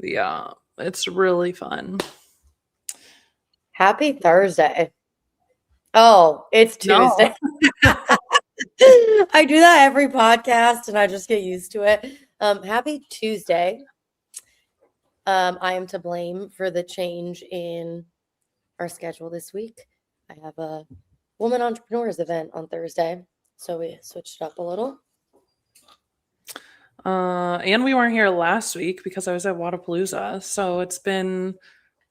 Yeah, it's really fun. Happy Thursday. Oh, it's No. Tuesday. I do that every podcast and I just get used to it. Happy Tuesday. I am to blame for the change in our schedule this week. I have a woman entrepreneurs event on Thursday, so we switched it up a little. And we weren't here last week because I was at Wodapalooza. So it's been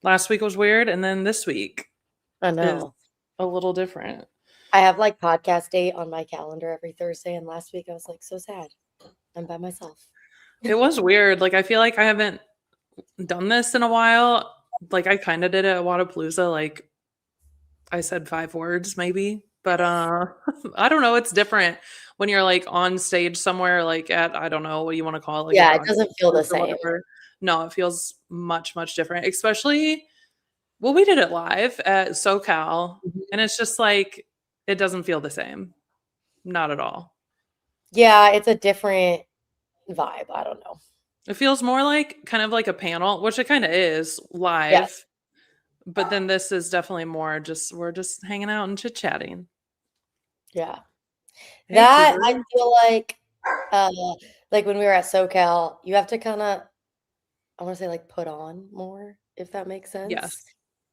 last week was weird, and then this week I is know. a little different. I have like podcast date on my calendar every Thursday, and last week I was like so sad. I'm by myself. It was weird. Like I feel like I haven't done this in a while. Like I kind of did it at Wodapalooza. Like I said 5 words maybe, but I don't know. It's different when you're like on stage somewhere, like at I don't know what you want to call it, like a Yeah, it rock doesn't feel the or same. whatever. No, it feels much different, especially. Well, we did it live at SoCal, and it's just like it doesn't feel the same. Not at all. Yeah, it's a different vibe. I don't know. It feels more like kind of like a panel, which it kind of is live. Yes. But then this is definitely more just we're just hanging out and chit-chatting. Yeah. Hey, That I Cooper. feel like when we were at SoCal, you have to kind of, I want to say like put on more, if that makes sense. Yes.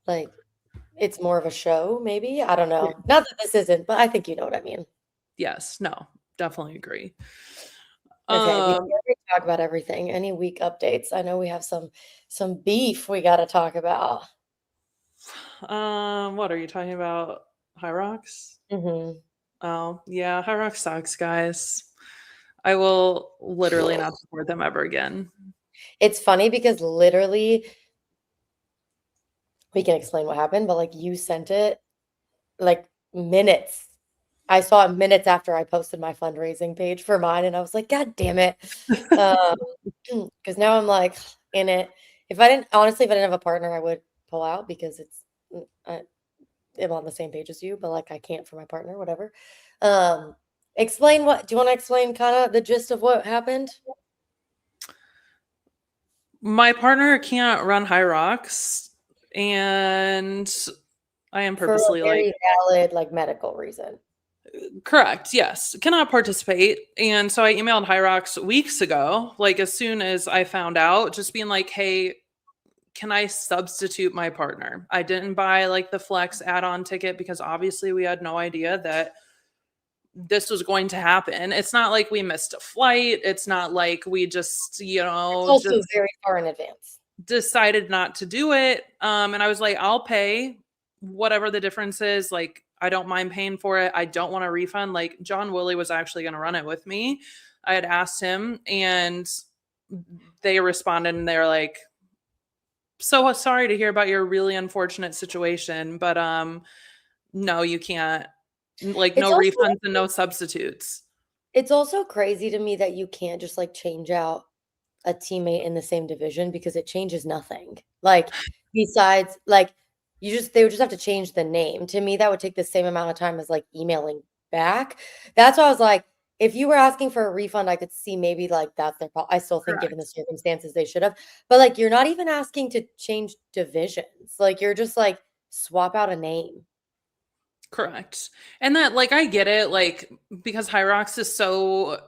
Like it's more of a show, maybe. I don't know. Yeah. Not that this isn't, but I think you know what I mean. Yes. No, definitely agree. Okay, before we talk about everything, any week updates? I know we have some beef we got to talk about. What are you talking about? Hyrox? Mm-hmm. Oh, yeah, Hyrox sucks, guys. I will literally not support them ever again. It's funny because literally we can explain what happened, but like you sent it like minutes. I saw it minutes after I posted my fundraising page for mine, and I was like, God damn it. Because now I'm like in it. If I didn't, honestly, if I didn't have a partner, I would pull out because I'm on the same page as you, but like I can't for my partner, whatever. Explain what, do you want to explain kind of the gist of what happened? My partner can't run Hyrox, and I am For a purposely like, very valid, like medical reason. correct, yes, cannot participate. And so I emailed Hyrox weeks ago, like as soon as I found out, just being like, hey, can I substitute my partner? I didn't buy like the Flex add on ticket because obviously we had no idea that this was going to happen. It's not like we missed a flight. It's not like we just, It's also just very far in advance. decided not to do it. And I was like, I'll pay whatever the difference is. Like, I don't mind paying for it. I don't want a refund. Like, John Woolley was actually going to run it with me. I had asked him, and they responded and they're like, so sorry to hear about your really unfortunate situation, but no, you can't. Like, It's no also refunds and no substitutes. it's also crazy to me that you can't just like change out a teammate in the same division because it changes nothing. Like besides like they would just have to change the name. To me, that would take the same amount of time as like emailing back. That's why I was like, if you were asking for a refund, I could see maybe like that's their problem. I still think given the Correct. circumstances they should have. But like you're not even asking to change divisions. Like you're just like swap out a name. Correct. And that, like, I get it, like, because Hyrox is so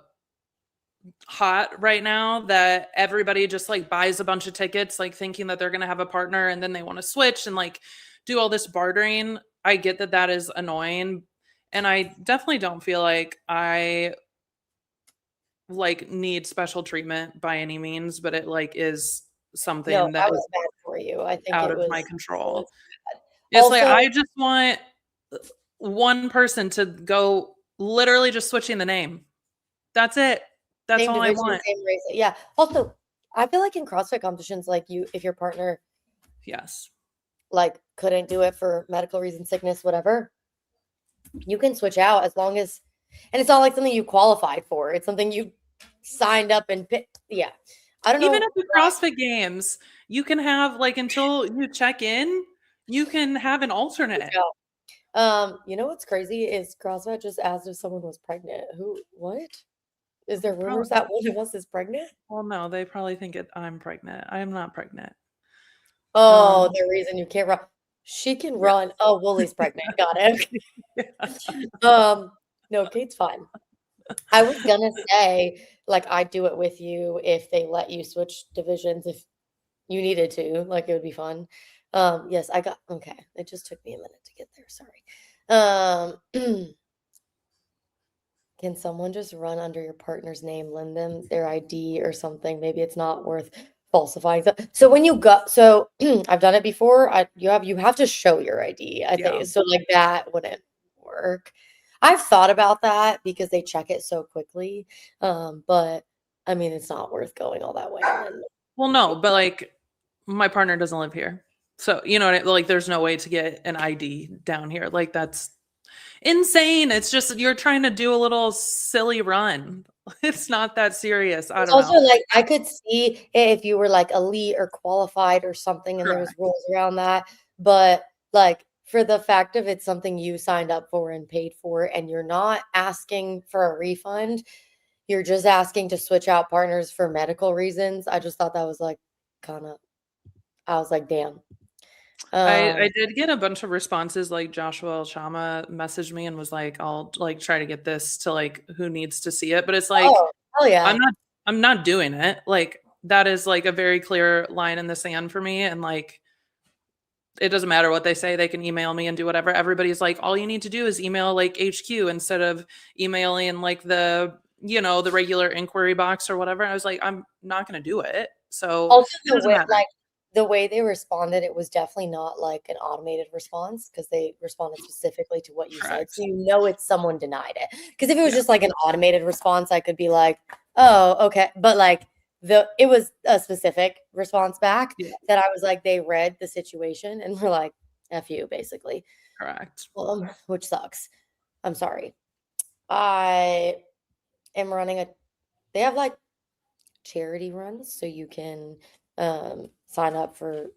hot right now that everybody just like buys a bunch of tickets, like thinking that they're going to have a partner and then they want to switch and like do all this bartering. I get that that is annoying. And I definitely don't feel like I like need special treatment by any means, but it like is No, something that that was is bad for you. I think out it of my was control. It's like also I just want one person to go literally just switching the name. That's it. That's same all I division, want. same race. Yeah. Also, I feel like in CrossFit competitions, like if your partner Yes. like couldn't do it for medical reasons, sickness, whatever, you can switch out as long as, and it's not like something you qualified for. It's something you signed up and picked. Yeah. I don't Even know. at the CrossFit Games, you can have like until you check in, you can have an alternate. You know what's crazy is CrossFit just asked if someone was pregnant. Who? What? Is there Probably. rumors that one of us is pregnant? Well, no, they probably think I'm pregnant. I am not pregnant. Oh, Um, the reason you can't run. She can yeah. run. Oh, Woolie's pregnant. Got it. Yeah. No, Cait's fine. I was gonna say, like, I'd do it with you if they let you switch divisions if you needed to, like, it would be fun. Yes, I got okay. It just took me a minute to get there. Sorry. Can someone just run under your partner's name, lend them their ID or something? Maybe it's not worth falsifying. So when you go, so I've done it before. You have to show your ID, I Yeah. think. So like that wouldn't work. I've thought about that because they check it so quickly. But I mean, it's not worth going all that way. And Well, no, but like my partner doesn't live here. So, you know what like there's no way to get an ID down here. Like that's insane. It's just you're trying to do a little silly run. It's not that serious. I it's don't also know. like I could see if you were like elite or qualified or something and there was Correct. rules around that, but like for the fact of it's something you signed up for and paid for and you're not asking for a refund, you're just asking to switch out partners for medical reasons. I just thought that was like kind of I was like, damn. I Um, did get a bunch of responses like Joshua Chama messaged me and was like, I'll like try to get this to like who needs to see it. But it's like oh, hell I'm yeah. not I'm not doing it. Like that is like a very clear line in the sand for me. And like it doesn't matter what they say, they can email me and do whatever. Everybody's like, all you need to do is email like HQ instead of emailing like the regular inquiry box or whatever. I was like, I'm not gonna do it. So Also, it doesn't matter. the way they responded, it was definitely not like an automated response because they responded specifically to what you said. So Correct. you know it's someone denied it. Because if it was Yeah. just like an automated response, I could be like, "Oh, okay." But like it was a specific response back Yeah. that I was like, they read the situation and were like, "F you," basically. Correct. Which sucks. I'm sorry. I am running a they have like charity runs, so you can sign up for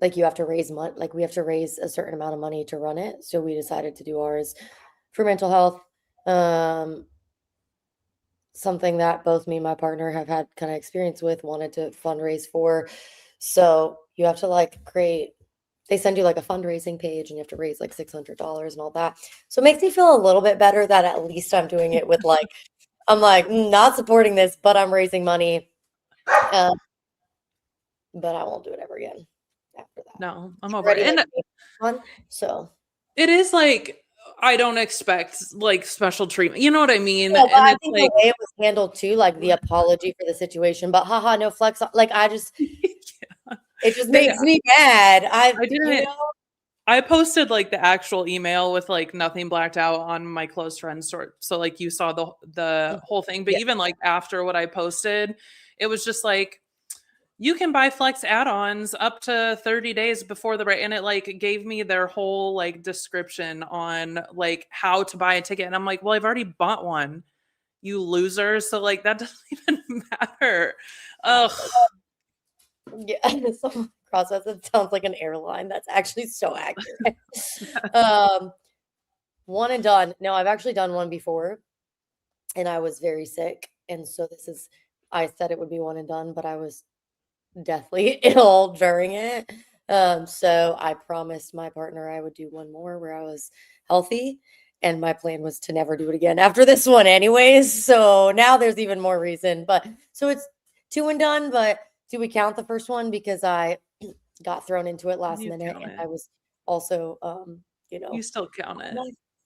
like you have to raise money like we have to raise a certain amount of money to run it. So we decided to do ours for mental health. Um something that both me and my partner have had kind of experience with, wanted to fundraise for. So you have to like create they send you like a fundraising page and you have to raise like $600 and all that. So it makes me feel a little bit better that at least I'm doing it with like I'm like not supporting this, but I'm raising money. Um, but I won't do it ever again after that. No, I'm I've over it. already, like, And made one, so it is like I don't expect like special treatment. You know what I mean? yeah, but And I it's think the like way it was handled too, like, the apology for the situation, but haha, no flex like, I just yeah. it just They makes me mad. I didn't I posted like the actual email with like nothing blacked out on my close friends sort. So like you saw the whole thing, but Yeah. even like after what I posted, it was just like you can buy flex add-ons up to 30 days before the and it like gave me their whole like description on like how to buy a ticket and I'm like, well, I've already bought one, you loser. So like that doesn't even matter. Ugh. Yeah, some process, it sounds like an airline. That's actually so accurate. Um, one and done. No, I've actually done one before, and I was very sick, and so this is I said it would be one and done, but I was deathly ill during it. So I promised my partner I would do one more where I was healthy, and my plan was to never do it again after this one anyways. So now there's even more reason. But so it's two and done, but do we count the first one because I got thrown into it last You minute count and it. I was also you You know, still count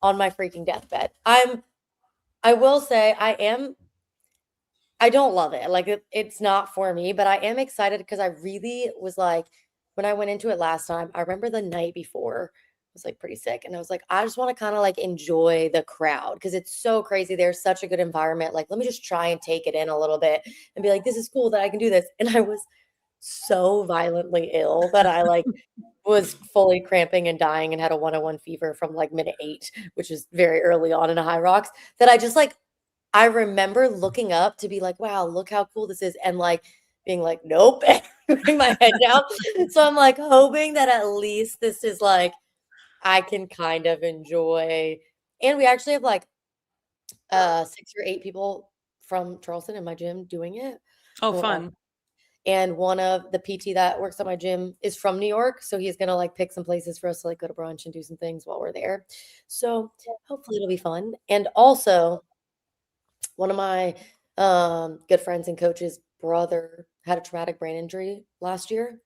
on it. my freaking deathbed. I will say I don't love it. Like it's not for me, but I am excited because I really was like, when I went into it last time, I remember the night before I was like pretty sick. And I was like, I just want to kind of like enjoy the crowd because it's so crazy. There's such a good environment. Like, let me just try and take it in a little bit and be like, this is cool that I can do this. And I was so violently ill that I like was fully cramping and dying and had a 101 fever from like minute 8, which is very early on in a Hyrox, that I just like I remember looking up to be like, "Wow, look how cool this is," and, like, being like, "Nope," putting my head down. So I'm, like, hoping that at least this is, like, I can kind of enjoy and we actually have, like, 6 or 8 people from Charleston in my gym doing it. Oh, Well, fun. and one of the PT that works at my gym is from New York, so he's gonna like pick some places for us to like go to brunch and do some things while we're there. So hopefully it'll be fun. And also, one of my good friends and coaches' brother had a traumatic brain injury last year,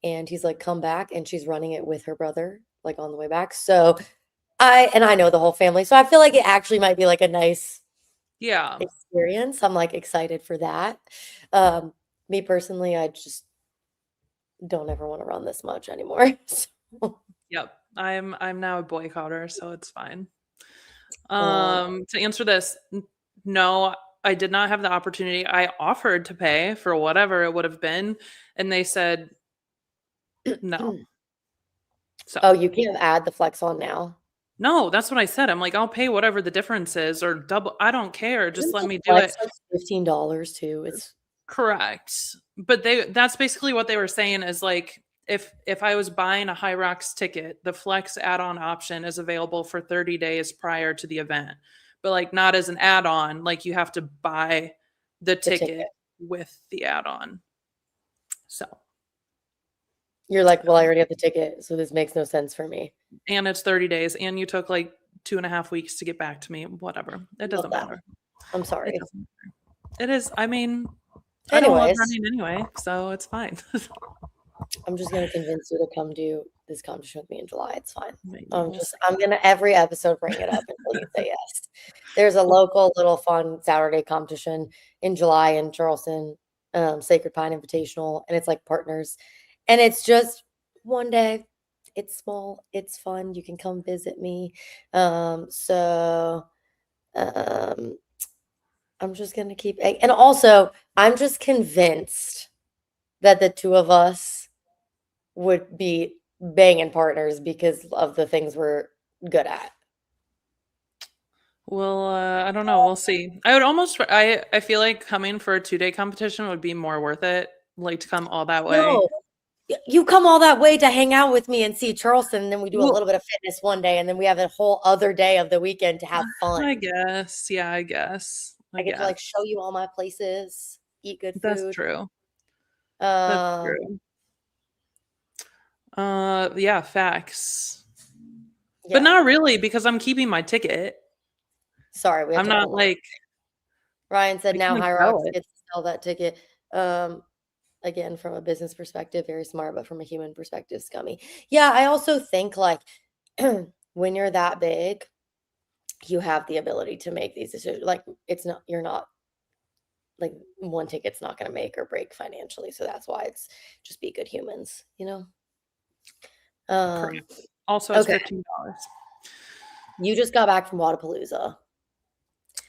and he's like come back, and she's running it with her brother like on the way back. So I know the whole family, so I feel like it actually might be like a nice Yeah. experience. I'm like excited for that. Um, Me personally, I just don't ever want to run this much anymore. So, Yep. I'm now a boycotter, so it's fine. um, To answer this, no, I did not have the opportunity. I offered to pay for whatever it would have been, and they said no. So oh, you can't add the flex on now. no, that's what I said. I'm like, I'll pay whatever the difference is or double. I don't care. Just Isn't let the me do flex it. like $15 too? It's Correct. But that's basically what they were saying is like if I was buying a Hyrox ticket, the Flex add-on option is available for 30 days prior to the event. But like not as an add-on, like you have to buy the the ticket. ticket with the add-on. So, You're like, well, I already have the ticket, so this makes no sense for me. and it's 30 days and you took like 2.5 weeks to get back to me, whatever. It Love doesn't that. matter. I'm It sorry. doesn't matter. It is, I mean, I don't love Anyways, running anyway, so it's fine. I'm just gonna convince you to come do this competition with me in July. It's fine. Maybe we'll see. I'm gonna every episode bring it up until you say yes. There's a local little fun Saturday competition in July in Charleston, Sacred Pine Invitational, and it's like partners. And it's just one day. It's small, it's fun. You can come visit me. So um I'm just gonna keep and also I'm just convinced that the two of us would be banging partners because of the things we're good at. Well, I don't know. We'll see. I would almost. I feel like coming for a 2-day competition would be more worth it. Like to come all that way. No, you come all that way to hang out with me and see Charleston, and then we do a Well, little bit of fitness one day, and then we have a whole other day of the weekend to have fun. I guess. Yeah, I guess. I I get to guess like show you all my places, eat good that's food. true. That's Um, true. Yeah, facts. But yeah. not really because I'm keeping my ticket. Sorry, we have I'm to not edit that. like Ryan said I now can't Hyrox sell it. gets to sell that ticket. Um, Again, from a business perspective, very smart, but from a human perspective, scummy. Yeah, I also think like when you're that big, you have the ability to make these decisions. Like it's not, you're not like one ticket's not going to make or break financially. So that's why it's just be good humans, you know? Correct. Um, Also, it's okay. $15. You just got back from Wodapalooza.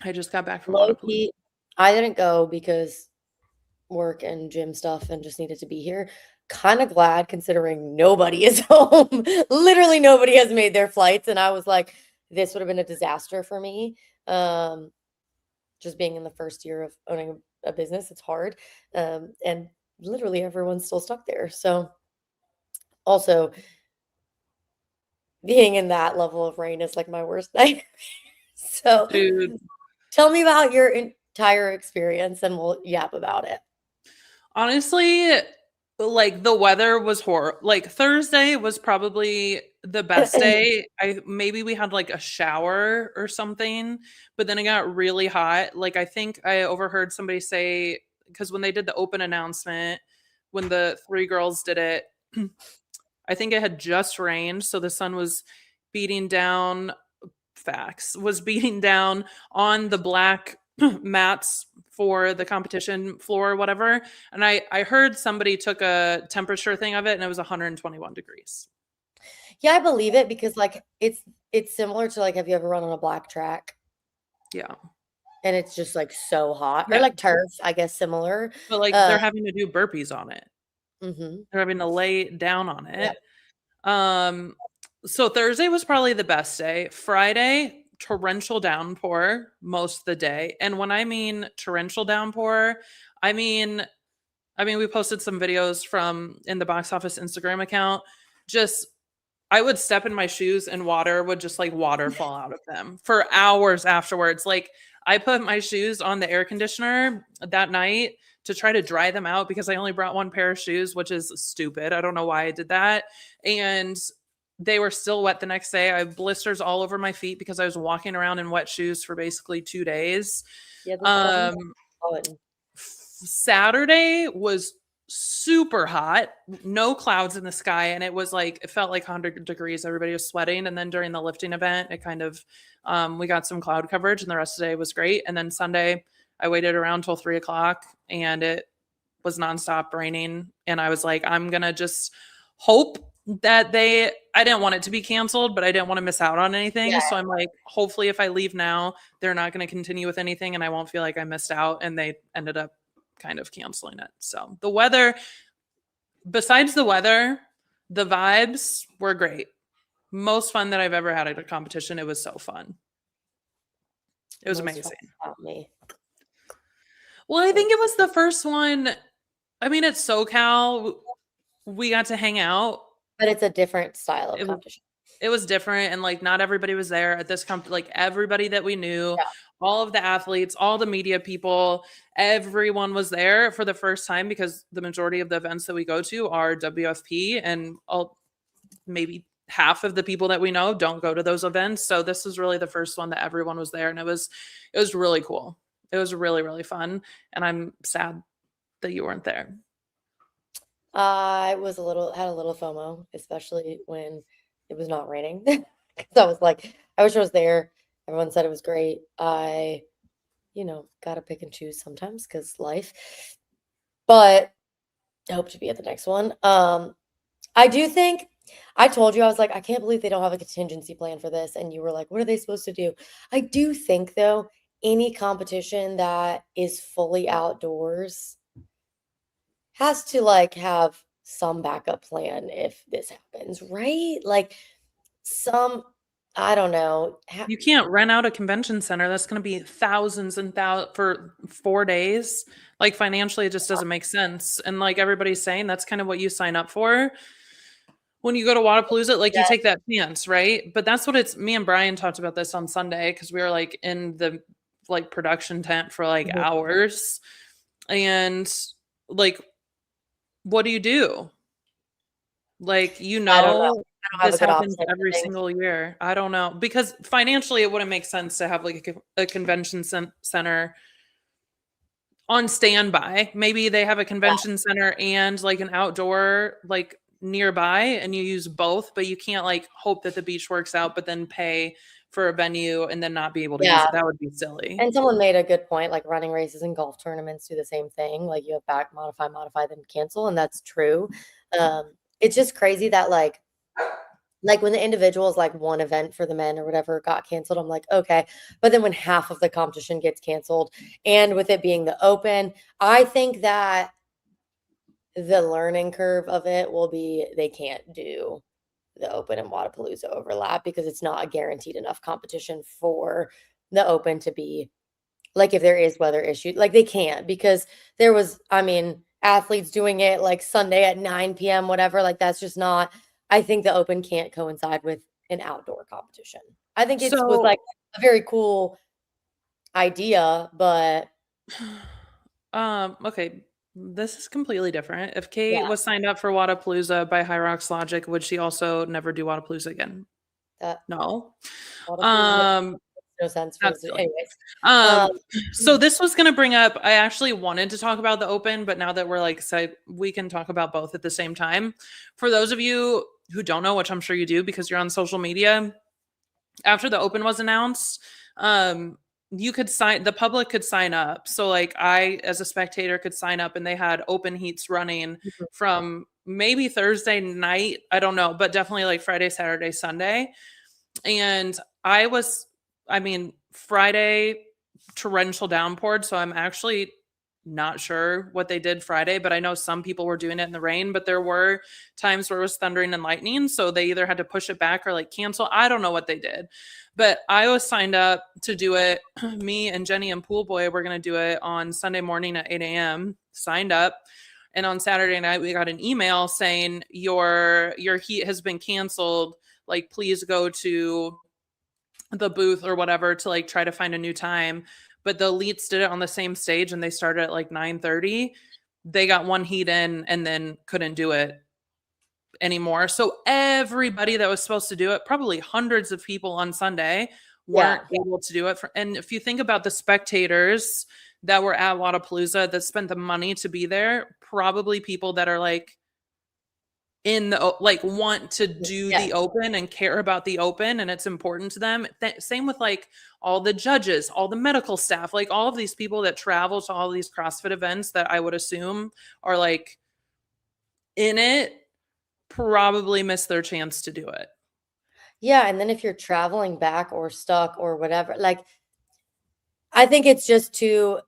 I just got back from Low Wodapalooza. key, I didn't go because work and gym stuff and just needed to be here. Kind of glad considering nobody is home. Literally nobody has made their flights. And I was like, this would have been a disaster for me. Just being in the first year of owning a business, it's hard. And literally everyone's still stuck there. So also being in that level of rain is like my worst nightmare. So Dude, tell me about your entire experience and we'll yap about it. honestly, like the weather was horrible. Like Thursday was probably the best day. Maybe we had like a shower or something, but then it got really hot. Like I think I overheard somebody say because when they did the open announcement, when the three girls did it, I think it had just rained, so the sun was beating down was beating down on the black mats for the competition floor or whatever. And I heard somebody took a temperature thing of it and it was 121 degrees. Yeah, I believe it because like it's similar to like have you ever run on a black track Yeah. and it's just like so hot or Yeah. like turf, I guess similar. But like Uh they're having to do burpees on it. mhm. They're having to lay down on Yeah. it. Um so Thursday was probably the best day. Friday, torrential downpour most of the day. And when I mean torrential downpour, I mean we posted some videos from in the box office Instagram account. Just I would step in my shoes and water would just like waterfall out of them for hours afterwards. Like I put my shoes on the air conditioner that night to try to dry them out because I only brought one pair of shoes, which is stupid. I don't know why I did that. And they were still wet the next day. I have blisters all over my feet because I was walking around in wet shoes for basically 2 days. Yeah, this doesn't Um, fun. Saturday was super hot, no clouds in the sky, and it was like it felt like 100 degrees. Everybody was sweating, and then during the lifting event, it kind of we got some cloud coverage, and the rest of the day was great. And then Sunday, I waited around till 3 o'clock, and it was nonstop raining, and I was like, I'm gonna just hope that I didn't want it to be canceled, but I didn't want to miss out on anything. Yeah. So I'm like, hopefully if I leave now, they're not going to continue with anything and I won't feel like I missed out. And they ended up kind of canceling it. So the weather, besides the weather, the vibes were great. Most fun that I've ever had at a competition. It was so fun. It was amazing. Me. Well, I think it was the first one. I mean, at SoCal, we got to hang out. But it's a different style of competition. It was different, and like not everybody was there at this like everybody that we knew, all of the athletes, all the media people, everyone was there for the first time because the majority of the events that we go to are WFP, and maybe half of the people that we know don't go to those events. So this is really the first one that everyone was there, and it was really cool. It was really, really fun, and I'm sad that you weren't there. I had a little FOMO, especially when it was not raining. Because I was like, I wish I was there. Everyone said it was great. I, gotta pick and choose sometimes because life. But I hope to be at the next one. I do think I told you, I was like, I can't believe they don't have a contingency plan for this. And you were like, what are they supposed to do? I do think, though, any competition that is fully outdoors has to like have some backup plan if this happens, right? Like I don't know. You can't rent out a convention center. That's going to be thousands and thousands for 4 days. Like financially, it just doesn't make sense. And like everybody's saying, that's kind of what you sign up for when you go to Wodapalooza. Like you take that chance, right? But that's what me and Brian talked about this on Sunday because we were like in the like production tent for like hours, and like, what do you do? Like, this happens every single year. I don't know, because financially it wouldn't make sense to have like a convention center on standby. Maybe they have a convention center and like an outdoor like nearby and you use both, but you can't like hope that the beach works out, but then pay for a venue and then not be able to use it. That would be silly. And someone made a good point, like running races and golf tournaments do the same thing. Like you have modify, then cancel. And that's true. It's just crazy that like when the individuals, like one event for the men or whatever got canceled, I'm like, okay. But then when half of the competition gets canceled and with it being the open, I think that the learning curve of it will be, they can't do the open and Wodapalooza overlap because it's not a guaranteed enough competition for the open to be like, if there is weather issue, like they can't, because there was, athletes doing it like Sunday at 9 p.m., whatever. Like that's just not, I think the open can't coincide with an outdoor competition. I think it was like a very cool idea, but okay. This is completely different. If Cait was signed up for Wodapalooza by Hyrox logic, would she also never do Wodapalooza again? No. No sense for anyways. So this was going to bring up, I actually wanted to talk about the open, but now that we're like, we can talk about both at the same time. For those of you who don't know, which I'm sure you do because you're on social media, after the open was announced, the public could sign up. So like I, as a spectator, could sign up and they had open heats running from maybe Thursday night. I don't know, but definitely like Friday, Saturday, Sunday. And Friday torrential downpour. So I'm actually not sure what they did Friday, but I know some people were doing it in the rain, but there were times where it was thundering and lightning. So they either had to push it back or like cancel. I don't know what they did, but I was signed up to do it. Me and Jenny and Pool Boy were going to do it on Sunday morning at 8 a.m. Signed up. And on Saturday night, we got an email saying your heat has been canceled. Like, please go to the booth or whatever to like try to find a new time. but the elites did it on the same stage and they started at like 9:30. They got one heat in and then couldn't do it anymore. So everybody that was supposed to do it, probably hundreds of people on Sunday, weren't Yeah. able to do it. And if you think about the spectators that were at Wodapalooza that spent the money to be there, probably people that are like in the like want to do Yeah. the open and care about the open and it's important to them. Same with like all the judges, all the medical staff, like all of these people that travel to all these CrossFit events that I would assume are like in it, probably miss their chance to do it. Yeah, and then if you're traveling back or stuck or whatever, like, I think it's just too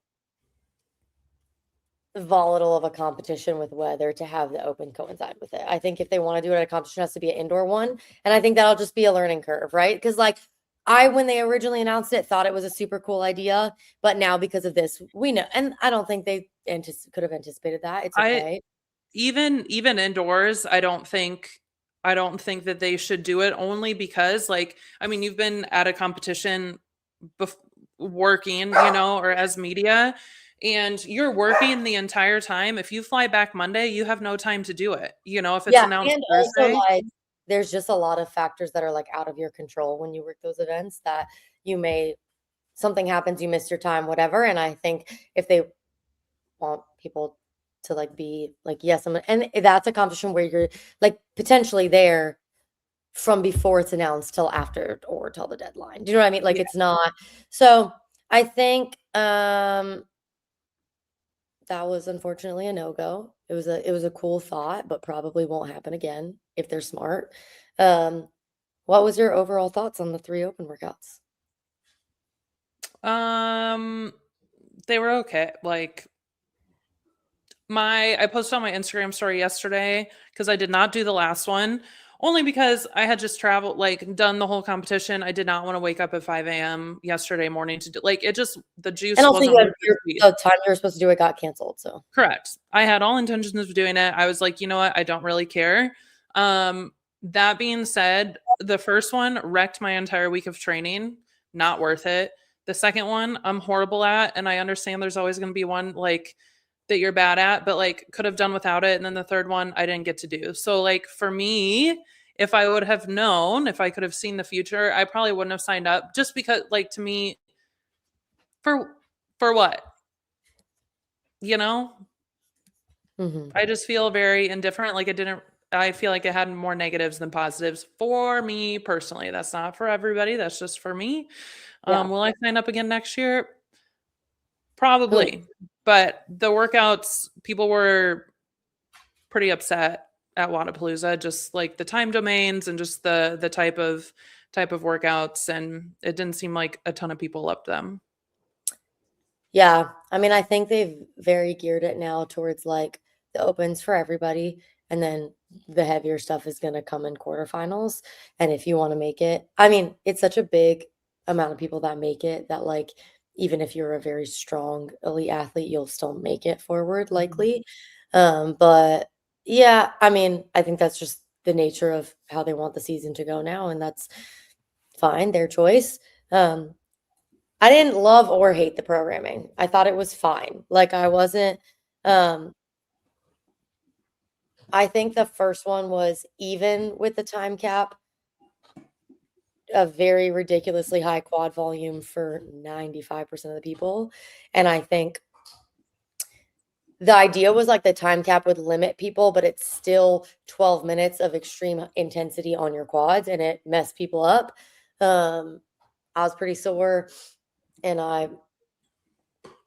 volatile of a competition with weather to have the open coincide with it. I think if they wanna do it at a competition, it has to be an indoor one, and I think that'll just be a learning curve, right? Because like, when they originally announced it, thought it was a super cool idea, but now because of this, we know, and I don't think they could have anticipated that. It's I okay. even indoors, I don't think that they should do it only because like I mean, you've been at a competition working, or as media and you're working the entire time. If you fly back Monday, you have no time to do it. If it's Yeah, announced and also, Thursday. like, there's just a lot of factors that are, like, out of your control when you work those events that you may something happens, you miss your time, whatever, and I think if they want people to, like, be like, "Yes, I'm" and that's a competition where you're, like, potentially there from before it's announced till after or till the deadline. Do you know what I mean? Like, Yeah. it's not so, I think, that was unfortunately a no-go. It was a cool thought, but probably won't happen again if they're smart. Um, what was your overall thoughts on the 3 open workouts? Um, they were okay. Like I posted on my Instagram story yesterday because I did not do the last one, only because I had just traveled, like done the whole competition. I did not want to wake up at 5 a.m. yesterday morning to do like it just the And juice also wasn't you had worth the your squeeze. the time you were supposed to do it got canceled, so Correct. I had all intentions of doing it. I was like, you know what? I don't really care. That being said, the first one wrecked my entire week of training. Not worth it. The second one, I'm horrible at, and I understand there's always going to be one like that you're bad at, but like could have done without it. And then the third one, I didn't get to do. So like for me, if I would have known, if I could have seen the future, I probably wouldn't have signed up. Just because, like to me, for what? You know, Mhm. I just feel very indifferent. Like it didn't I feel like it had more negatives than positives for me personally. That's not for everybody. That's just for me. Yeah. Will I sign up again next year? Who knows? Probably. But the workouts, people were pretty upset at Wodapalooza, just like the time domains and just the type of workouts, and it didn't seem like a ton of people loved them. Yeah, I mean, I think they've very geared it now towards, like, the opens for everybody, and then the heavier stuff is gonna come in quarterfinals, and if you wanna make it I mean, it's such a big amount of people that make it that, like, even if you're a very strong elite athlete, you'll still make it forward Mhm. likely, but yeah, I mean, I think that's just the nature of how they want the season to go now, and that's fine, their choice, I didn't love or hate the programming. I thought it was fine. Like, I wasn't, um I think the first one was even with the time cap, a very ridiculously high quad volume for 95% of the people, and I think the idea was, like, the time cap would limit people, but it's still 12 minutes of extreme intensity on your quads, and it messed people up. Um, I was pretty sore, and I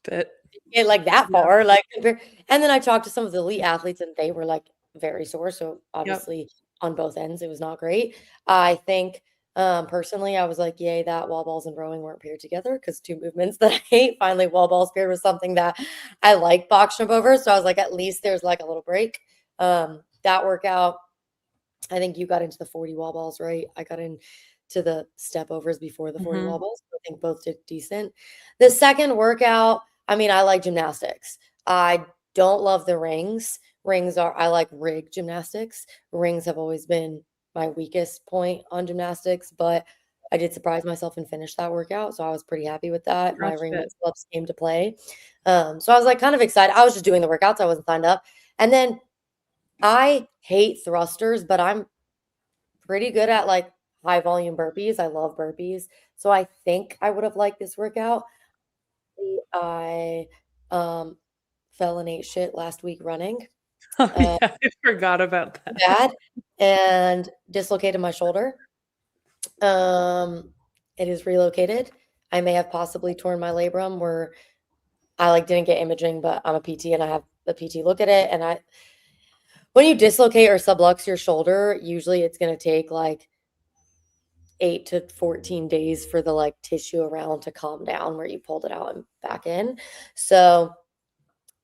But get, like, that yeah, far, like, compare and then I talked to some of the elite athletes, and they were, like, very sore, so yep. obviously, on both ends, it was not great. I think, personally, I was like, "Yay, that wall balls and rowing weren't paired together because 2 movements that I hate." Finally, wall balls paired with something that I like box jump over, so I was like, "At least there's, like, a little break." That workout, I think you got into the 40 wall balls, right? I got into the step overs before the 40 wall Mhm. balls. I think both did decent. The second workout, I mean, I like gymnastics. I don't love the rings. I like rig gymnastics. Rings have always been my weakest point on gymnastics, but I did surprise myself and finish that workout, so I was pretty happy with that. My ring CrossFit. muscle-ups came to play. So I was, like, kind of excited. I was just doing the workouts, I wasn't signed up. And then I hate thrusters, but I'm pretty good at, like, high volume burpees. I love burpees. So I think I would have liked this workout. I, um, fell and ate shit last week running, Oh, uh, yeah, I forgot about that. bad, and dislocated my shoulder. Um, it is relocated. I may have possibly torn my labrum where I, like, didn't get imaging, but I'm a PT and I have the PT look at it, and when you dislocate or sublux your shoulder, usually it's gonna take, like, 8 to 14 days for the, like, tissue around to calm down where you pulled it out and back in. So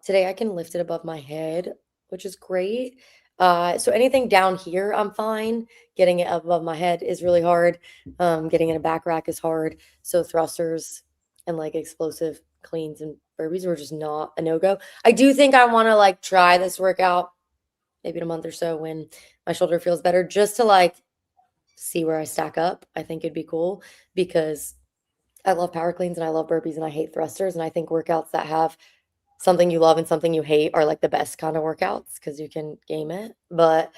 today I can lift it above my head, which is great. So anything down here, I'm fine. Getting it up above my head is really hard. Getting in a back rack is hard. So thrusters and, like, explosive cleans and burpees were just not a no-go. I do think I want to, like, try this workout maybe in a month or so when my shoulder feels better, just to, like, see where I stack up. I think it'd be cool because I love power cleans and I love burpees and I hate thrusters. And I think workouts that have something you love and something you hate are, like, the best kind of workouts because you can game it. But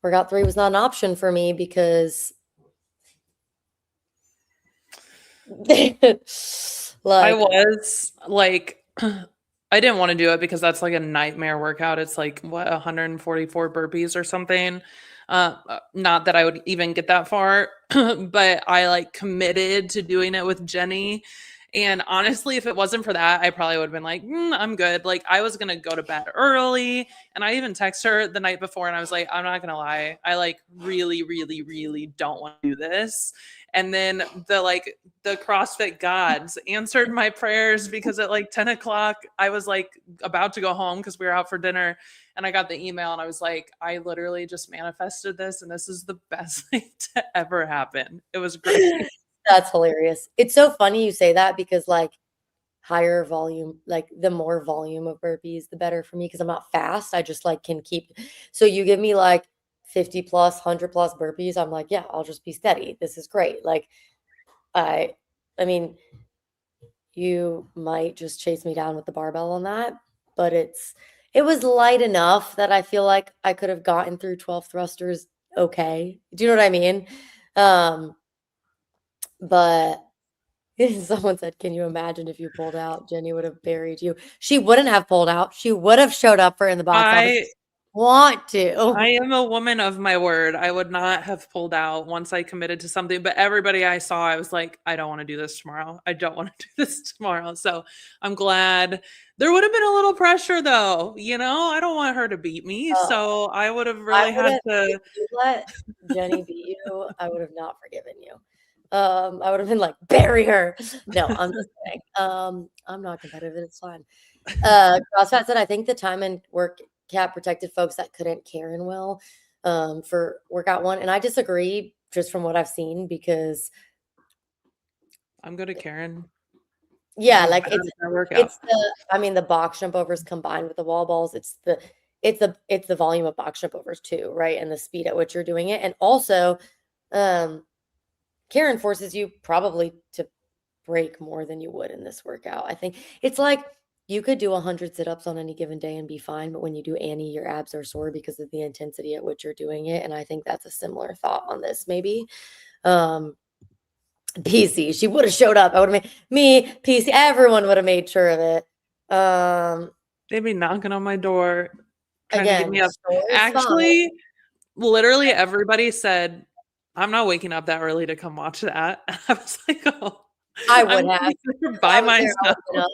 workout 3 was not an option for me because I like, was like, I didn't want to do it because that's like a nightmare workout. It's like what 144 burpees or something. Not that I would even get that far, but I like committed to doing it with Jenny. And honestly, if it wasn't for that, I probably would have been like, I'm good. Like I was gonna go to bed early, and I even text her the night before, and I was like, I'm not gonna lie, I like really, really, really don't want to do this. And then the CrossFit gods answered my prayers because at like 10 o'clock, I was like about to go home because we were out for dinner. And I got the email and I was like, I literally just manifested this. And this is the best thing to ever happen. It was great. that's hilarious. It's so funny you say that because, like, higher volume, like, the more volume of burpees, the better for me because I'm not fast. I just, like, can keep. So you give me, like, 50 plus, 100 plus burpees, I'm like, yeah, I'll just be steady. This is great. Like, I I mean, you might just chase me down with the barbell on that, but it was light enough that I feel like I could have gotten through 12 thrusters okay. Do you know what I mean? Um, but someone said, "Can you imagine if you pulled out? Jenny would have buried you." She wouldn't have pulled out. She would have showed up for in the box office. I Want to. I am a woman of my word. I would not have pulled out once I committed to something, but everybody I saw, I was like, I don't want to do this tomorrow. I don't want to do this tomorrow. So I'm glad. There would have been a little pressure though, I don't want her to beat me. Uh, So I would have I really would had have if to. you let Jenny beat you, I would have not forgiven you. I would have been like, "Bury her." No, I'm just kidding. I'm not competitive, it's fine. CrossFit said, "I think the time and work cap protected folks that couldn't Karen well, for workout 1," and I disagree just from what I've seen because I'm good at Karen. yeah, I'm like, better at that workout. it's the box jump overs combined with the wall balls, it's the volume of box jump overs too, right, and the speed at which you're doing it, and also, um, Karen forces you probably to break more than you would in this workout. I think it's like you could do 100 sit-ups on any given day and be fine, but when you do Annie, your abs are sore because of the intensity at which you're doing it, and I think that's a similar thought on this maybe. Um, PC, she would have showed up. I would have made me, PC, everyone would have made sure of it. They'd be knocking on my door, trying to get Again, me up. sore is fine. Actually, literally everybody said, I'm not waking up that early to come watch that. I was like, oh, I I'm would have. here If by I was there, I myself. would've been up.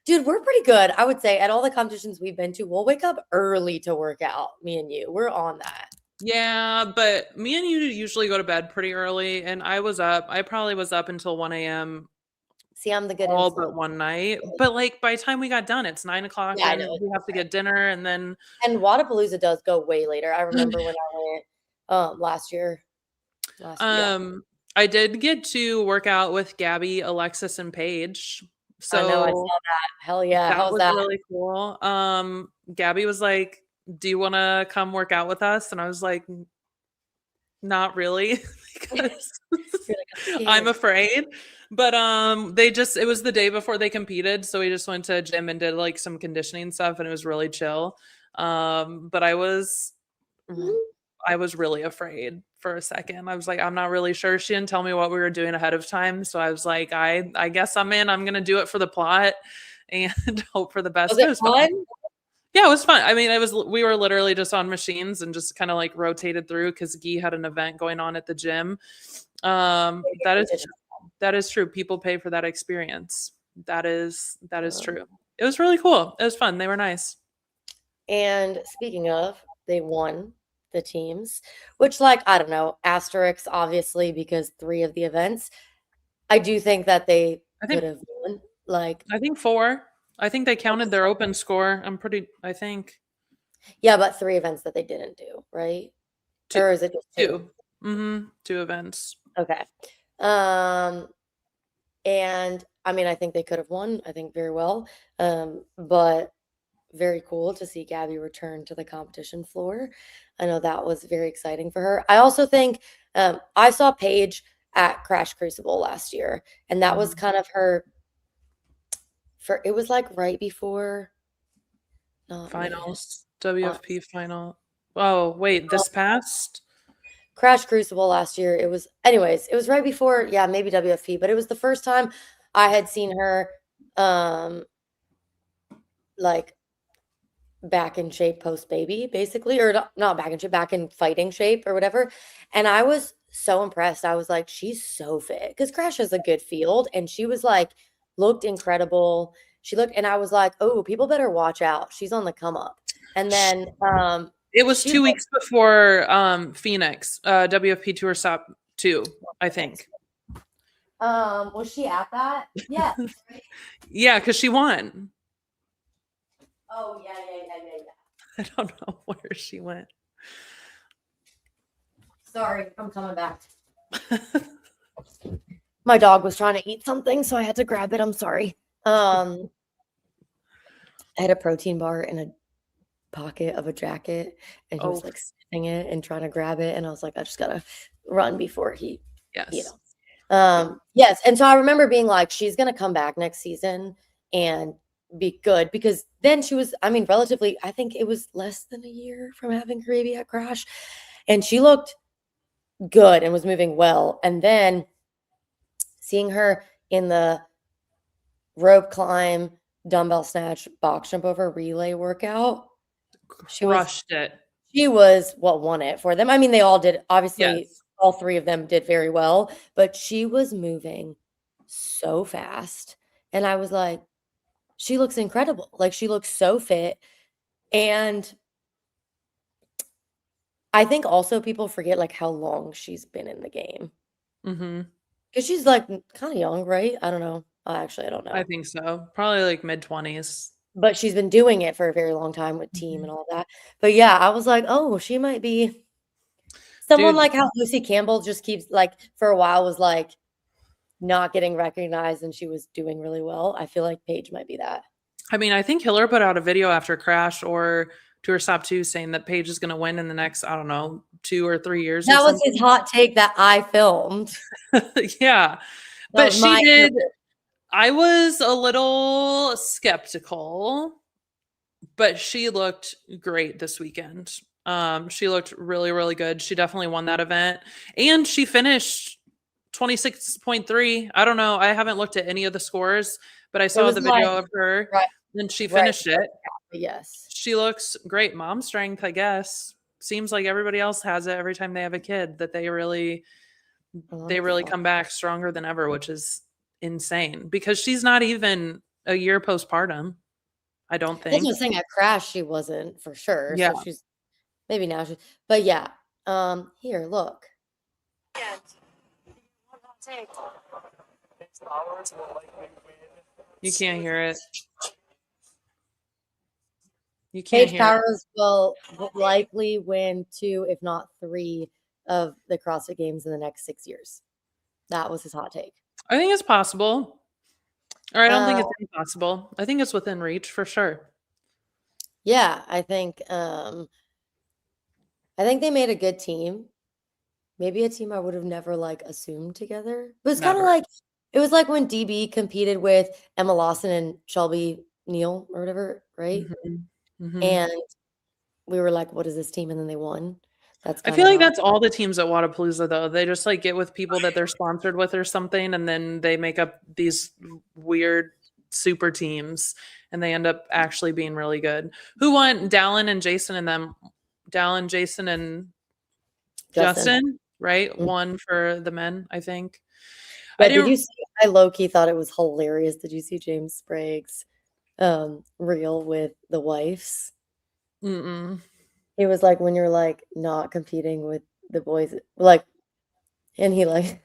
Dude, we're pretty good. I would say at all the competitions we've been to, we'll wake up early to work out, me and you. We're on that. Yeah, but me and you usually go to bed pretty early, and I was up. I probably was up until 1 a.m. See, I'm the good all influence. but one night. But like by the time we got done, it's 9 o'clock, Yeah, I know, and it's we have to get dinner, and then and Wodapalooza does go way later. I remember when I went, last year. Yeah. I did get to work out with Gabby, Alexis, and Paige. I know, I saw So that. Hell yeah. that How's was that? really cool. Gabby was like, "Do you want to come work out with us?" And I was like, not really because You're like, I'm I'm scared. afraid. But it was the day before they competed, so we just went to a gym and did like some conditioning stuff and it was really chill. But I was really afraid for a second. I was like, I'm not really sure. She didn't tell me what we were doing ahead of time, so I was like, I guess I'm in. I'm gonna do it for the plot and hope for the Was best. But it it was fun. fun? Yeah, it was fun. I mean, we were literally just on machines and just kind of like rotated through because Guy had an event going on at the gym. That They is did. that is true. People pay for that experience. That is Um, true. It was really cool. It was fun. They were nice. and speaking of, they won the teams, which, like, I don't know, asterisks, obviously, because 3 of the events. I do think that they I could think have won. Like, I think 4. I think they counted their open score. I think yeah, but 3 events that they didn't do, right? 2. Or is it just 2? 2. Mhm. 2 events. Okay. Um, and I mean, I think they could have won, I think very well. But very cool to see Gabby return to the competition floor. I know that was very exciting for her. I also think I saw Paige at Crash Crucible last year, and that was Mhm. kind of her for it was like right before, not maybe Finals. not WFP final. Oh, wait, this past? Crash Crucible last year. It was anyways, it was right before, yeah, maybe WFP, but it was the first time I had seen her um like back in shape post baby, basically, or not back in shape, back in fighting shape or whatever. And I was so impressed. I was like, she's so fit because Crash has a good field, and she was like, looked incredible. She looked, and I was like, oh, people better watch out. She's on the come up. And Sh then It was she 2 looked weeks before, Phoenix, WFP Tour Stop 2, I Phoenix. think. Was she at that? Yes. Right? Yeah, because she won. Oh yeah, yeah, yeah, yeah, yeah. I don't know where she went. Sorry, I'm coming back. My dog was trying to eat something, so I had to grab it. I'm sorry. I had a protein bar in a pocket of a jacket, and he Oh, was like sniffing it and trying to grab it, and I was like, I just gotta run before he, you yes. know. Yes, and so I remember being like, she's gonna come back next season and be good because then she was, I mean, relatively, I think it was less than a year from having her baby at Crash, and she looked good and was moving well, and then seeing her in the rope climb, dumbbell snatch, box jump over relay workout, she was Crushed it. She was what won it for them. I mean, they all did obviously, Yes. all 3 of them did very well, but she was moving so fast, and I was like, "She looks incredible." Like, she looks so fit, and I think also people forget, like, how long she's been in the game. Mhm. 'Cause she's, like, kinda young, right? I don't know. Actually, I don't I know. think so. Probably like mid-20s. But she's been doing it for a very long time with team Mhm. and all that. But, yeah, I was like, "Oh, she might be someone Dude, like how Lucy Campbell just keeps like, for a while was, like, not getting recognized and she was doing really well. I feel like Paige might be that. I mean, I think Hiller put out a video after Crash or Tour Stop 2 saying that Paige is gonna win in the next, I don't know, 2 or 3 years or That was his something. hot take that I filmed. Yeah. That But was my she did interview. I was a little skeptical, but she looked great this weekend. She looked really, really good. She definitely won that event, and she finished 26.3. I don't know. I haven't looked at any of the scores, but I It saw was the like video of her, right and she right finished before it. the cap, but yes. She looks great. Mom strength, I guess. Seems like everybody else has it every time they have a kid that I they love really that. come back stronger than ever, which is insane because she's not even a year postpartum, I don't That's what think. I'm saying, at Crash, she wasn't for sure, Yeah. so she's maybe now she but yeah. Here, look. You can't hear it. You can't Paige hear it. Powers will likely win 2, if not 3 of the CrossFit Games in the next 6 years. That was his hot take. I think it's possible. Or I don't Uh, think it's impossible. I think it's within reach for sure. yeah, I think they made a good team. maybe a team I would have never like assumed together. But it's kind of Never. like it was like when DB competed with Emma Lawson and Shelby Neal or whatever, right? Mhm. Mhm. And we were like, what is this team? And then they won. That's I kind feel of like how that's all the teams at Wodapalooza though. They just like get with people that they're sponsored with or something, and then they make up these weird super teams, and they end up actually being really good. Who won? Dallin and Jason and them. Dallin, Jason, and Justin. Justin, right? Mhm. One for the men, I think. I Yeah, did didn't. you see I low key thought it was hilarious. Did you see James Sprague's reel with the wives? Mm-mm. It was like when you're like not competing with the boys, like, and he like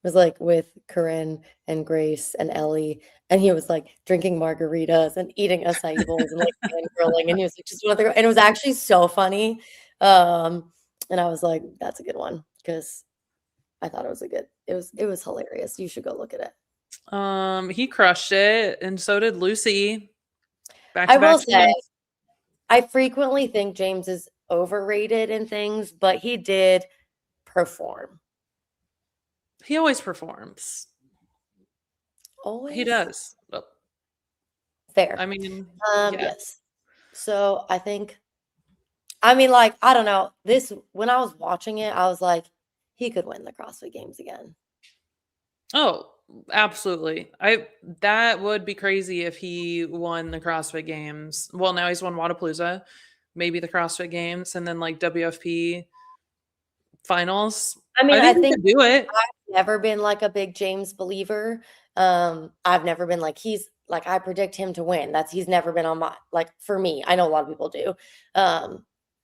was like with Corinne and Grace and Ellie, and he was like drinking margaritas and eating acai bowls and like fangirling, and he was like just one of the, and it was actually so funny. Um, and I was like, that's a good one because I thought it was a good, it was hilarious. You should go look at it. He crushed it, and so did Lucy. Back I to will back say, twins. I frequently think James is overrated in things, but he did perform. He always performs. He Always does. Well, I fair. mean, yeah. Yes. So I think, I mean, like, I don't know. This when I was watching it, I was like, he could win the CrossFit Games again. Oh, absolutely. I that would be crazy if he won the CrossFit Games. Well, now he's won Wodapalooza, maybe the CrossFit Games, and then like WFP finals. I mean, I I think he think could do it. I've never been like a big James believer. I've never been like he's like I predict him to win. That's he's never been on my like for me. I know a lot of people do.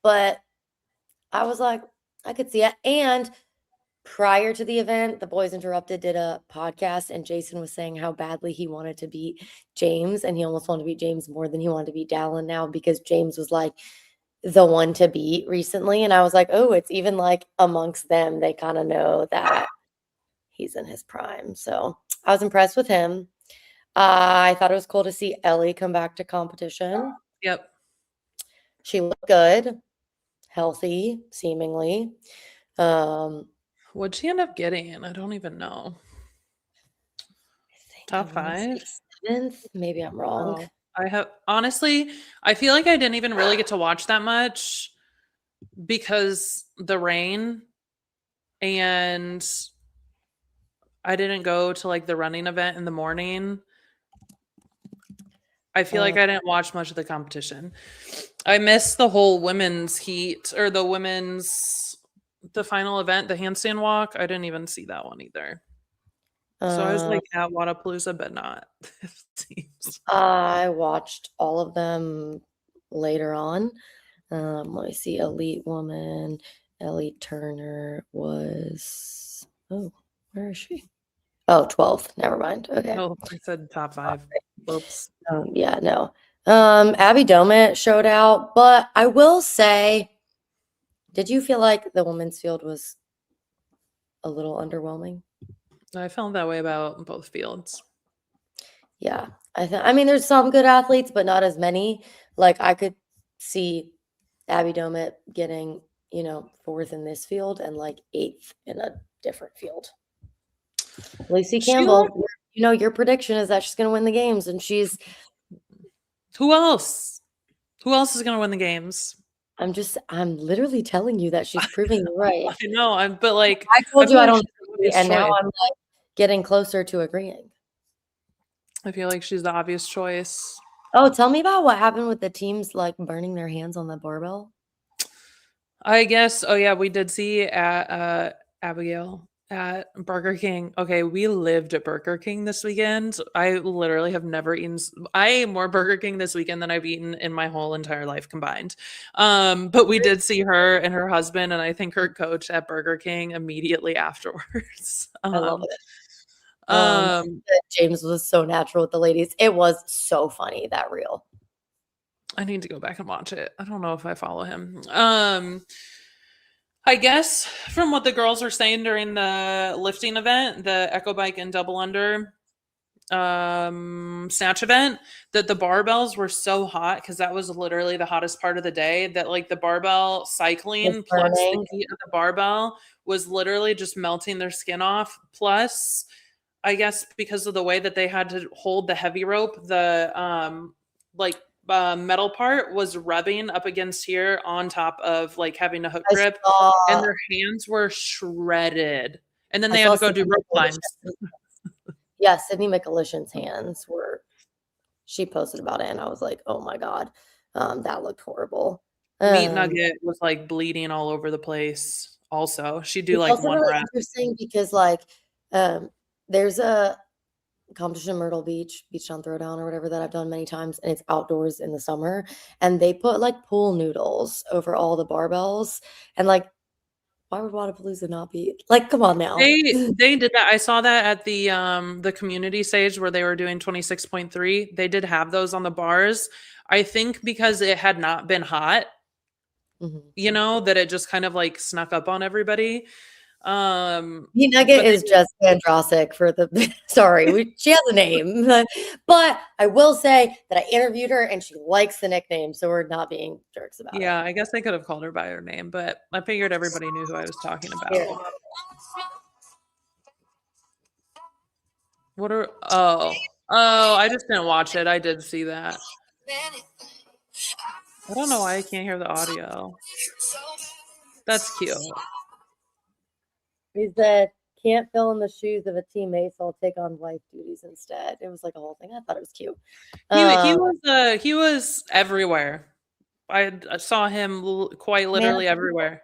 But I was like, I could see it. And prior to the event, the Boys Interrupted did a podcast, and Jason was saying how badly he wanted to beat James, and he almost wanted to beat James more than he wanted to beat Dallin now because James was like the one to beat recently. And I was like, oh, it's even like amongst them, they kind of know that he's in his prime. So I was impressed with him. I thought it was cool to see Ellie come back to competition. Yep. She looked good, healthy, seemingly. Um, What'd she end up getting? I don't even know. I Top want to say five? 7th. Maybe I'm wrong. Oh, I have honestly, I feel like I didn't even really get to watch that much because the rain, and I didn't go to like the running event in the morning. I feel like Uh, I didn't watch much of the competition. I missed the whole women's heat or the final event, the handstand walk. I didn't even see that one either. So I was uh, like at Wodapalooza, but not the teams. I watched all of them later on. Let me see. Elite Woman, Ellie Turner was, oh, where is she? Oh, 12th. Never mind. Okay. Oh, I said top five. Whoops. Yeah, no. Abby Domit showed out, but I will say, did you feel like the women's field was a little underwhelming? I felt that way about both fields. Yeah. I mean, there's some good athletes, but not as many. Like I could see Abby Domit getting, 4th in this field and like 8th in a different field. Lacey She looked, Campbell, your prediction is that she's going to win the games, and who else? Who else is gonna win the games? I'm literally telling you that she's proving you right. I know, but like I I told you feel I like don't she's the agree, obvious and now choice. I'm like getting closer to agreeing. I feel like she's the obvious choice. Oh, tell me about what happened with the teams like burning their hands on the barbell. I guess. Oh yeah, we did see at Abigail at Burger King. Okay, we lived at Burger King this weekend. I literally have never eaten. I ate more Burger King this weekend than I've eaten in my whole entire life combined. But we did see her and her husband, and I think her coach at Burger King immediately afterwards. I love it. Um, James was so natural with the ladies. It was so funny, that reel. I need to go back and watch it. I don't know if I follow him. I guess from what the girls are saying during the lifting event, the Echo Bike and Double Under, snatch event that the barbells were so hot because that was literally the hottest part of the day that like the barbell Was cycling plus the burning. heat of the barbell was literally just melting their skin off. Plus, I guess because of the way that they had to hold the heavy rope, the like metal part was rubbing up against here on top of like having a hook I grip, and saw their hands were shredded. And then I they had saw to go do Sydney rope climbs. McAlishan. Yeah, Sydney McAlishan's hands were she posted about it and I was like, "Oh my God." That looked horrible. Meat Um, Nugget was, like, bleeding all over the place also. She'd do, it's like, also 1 really rep. interesting because like there's a competition in Myrtle Beach, Beach Down Throwdown or whatever that I've done many times, and it's outdoors in the summer, and they put like pool noodles over all the barbells, and like, why would Wodapalooza not be like, come on now. They did that. I saw that at the community stage where they were doing 26.3. They did have those on the bars. I think because it had not been hot, Mhm. you know, that it just kind of, like, snuck up on everybody. Meat Nugget But is they just Androsic for the sorry, she has a name, but I will say that I interviewed her and she likes the nickname, so we're not being jerks about it. yeah, I guess I could have called her by her name, but I figured everybody knew who I was talking Here. about. What are Oh, I just didn't watch it. I did see that. I don't know why I can't hear the audio. That's cute. He said, "Can't fill in the shoes of a teammate, so I'll take on wife duties instead." It was like a whole thing. I thought it was cute. Um, He was everywhere. I saw him quite man of literally the people. everywhere.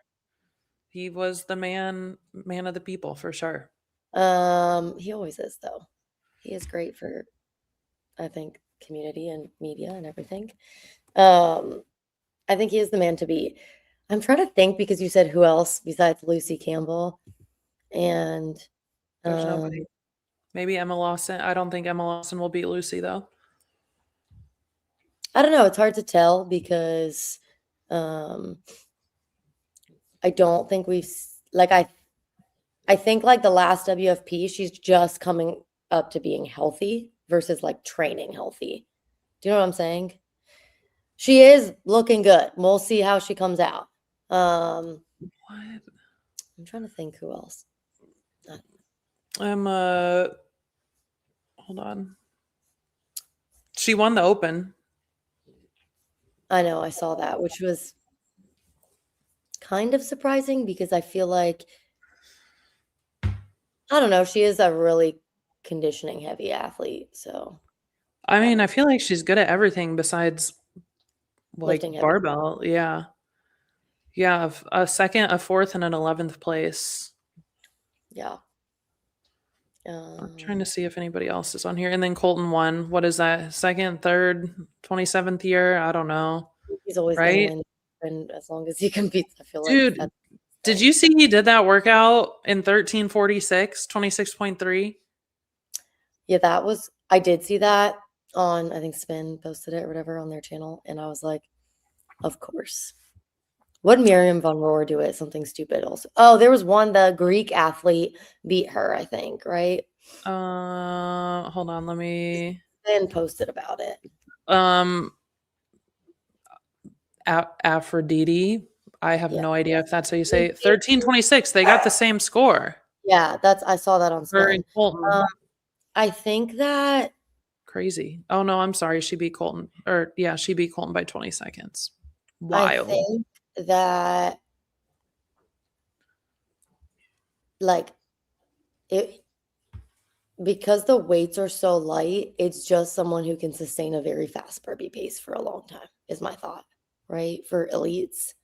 He was the man of the people for sure. He always is though. He is great for, I think, community and media and everything. Um, I think he is the man to beat. I'm trying to think because you said who else besides Lucy Campbell and There's nobody. um Maybe Emma Lawson. I don't think Emma Lawson will beat Lucy though. I don't know, it's hard to tell because um I don't think like I think like the last WFP she's just coming up to being healthy versus like training healthy. Do you know what I'm saying? She is looking good. We'll see how she comes out. What? I'm trying to think who else. Emma, hold on. She won the Open. I know I saw that, which was kind of surprising because I feel like I don't know, she is a really conditioning heavy athlete, so I that mean, I makes feel like she's good at everything besides like lifting heavy. barbell. Yeah. Yeah, a second, a fourth, and an 11th place. Yeah. I'm trying to Um, see if anybody else is on here. And then Colton won. What is that? Second, third, 27th year? I don't know. he's always gonna Right? win, and as long as he competes, I feel like Dude, that's the did thing. you see he did that workout in 13:46, 26.3? Yeah, that was I did see that on I think Spin posted it or whatever on their channel, and I was like, "Of course." Would Miriam von Rohr do it? Something stupid also. Oh, there was one, the Greek athlete beat her, I think, right? Hold on, let me Spin posted about it. um Aphrodite. I have Yeah. no idea if that's how you say it. 13:26. They got the same score. Yeah, that's I saw that on Her and Spin. Colton. Um, I think that Crazy. Oh no, I'm sorry. She beat Colton. Or yeah, she beat Colton by 20 seconds. I Wild. think that like it because the weights are so light, it's just someone who can sustain a very fast burpee pace for a long time, is my thought, right? For elites.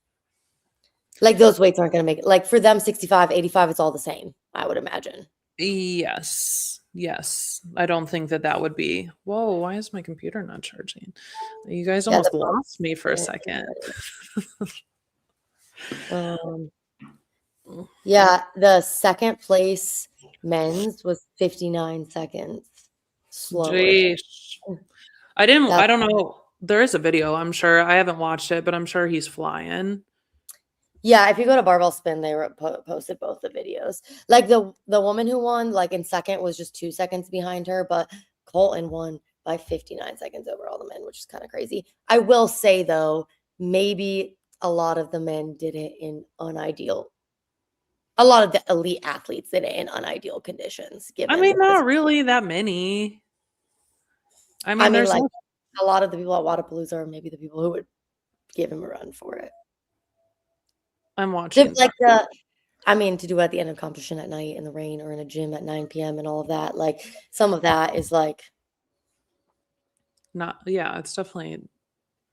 Like those weights aren't gonna make it. Like for them, 65, 85, it's all the same, I would imagine. Yes. Yes. I don't think that that would be. Whoa, why is my computer not charging? You guys Yeah, almost lost me for a the second. um yeah, the second place men's was 59 seconds slower. Jeez. I That's don't know. There is a video, I'm sure. I haven't watched it, but I'm sure he's flying. yeah, if you go to Barbell Spin, they were posted both the videos. Like the woman who won, like in second, was just 2 seconds behind her, but Colton won by 59 seconds over all the men, which is kind of crazy. I will say though, maybe a lot of the men did it in a lot of the elite athletes did it in unideal conditions, I given mean, the not physical. really that many. I I mean, mean, there's like a lot of the people at Wodapalooza are maybe the people who would give him a run for it. I'm watching. Like to do it at the end of competition at night in the rain or in a gym at 9 p.m. and all of that. Like some of that is like Not, yeah, it's definitely,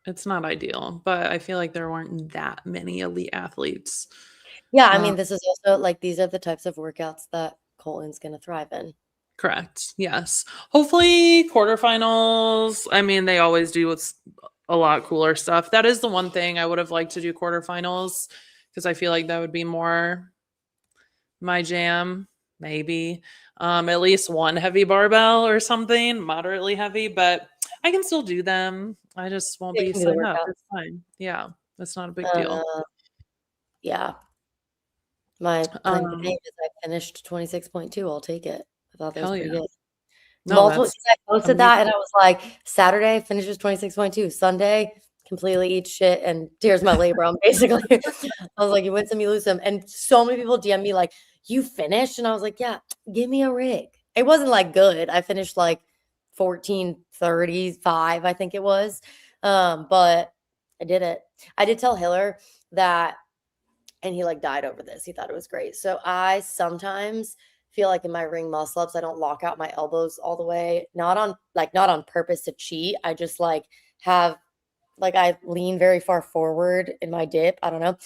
it's not ideal, but I feel like there weren't that many elite athletes. yeah, I mean, this is also like these are the types of workouts that Colton's gonna thrive in. Correct. Yes. Hopefully quarterfinals. I mean, they always do with a lot cooler stuff. That is the one thing I would have liked to do quarterfinals because I feel like that would be more my jam, maybe. At least one heavy barbell or something, moderately heavy, but I can still do them. I just won't You be can do the signed up. workout. It's fine. Yeah, that's not a big deal. Yeah. My claim to fame Um, is I finished 26.2. I'll take it. I thought that was hell pretty yeah. good. No, Multiple that's 'cause I posted that and amazing. I was like, Saturday finishes 26.2. Sunday, completely eat shit and tears my labrum, basically. I was like, you win some, you lose some. And so many people DM me like, you finished? And I was like, yeah, give me a rig. It wasn't like good. I finished like 14:35, I think it was. But I did it. I did tell Hiller that, and he like died over this. He thought it was great. So I sometimes feel like in my ring muscle ups, I don't lock out my elbows all the way. Not on purpose to cheat. I just like have like I lean very far forward in my dip. I don't know.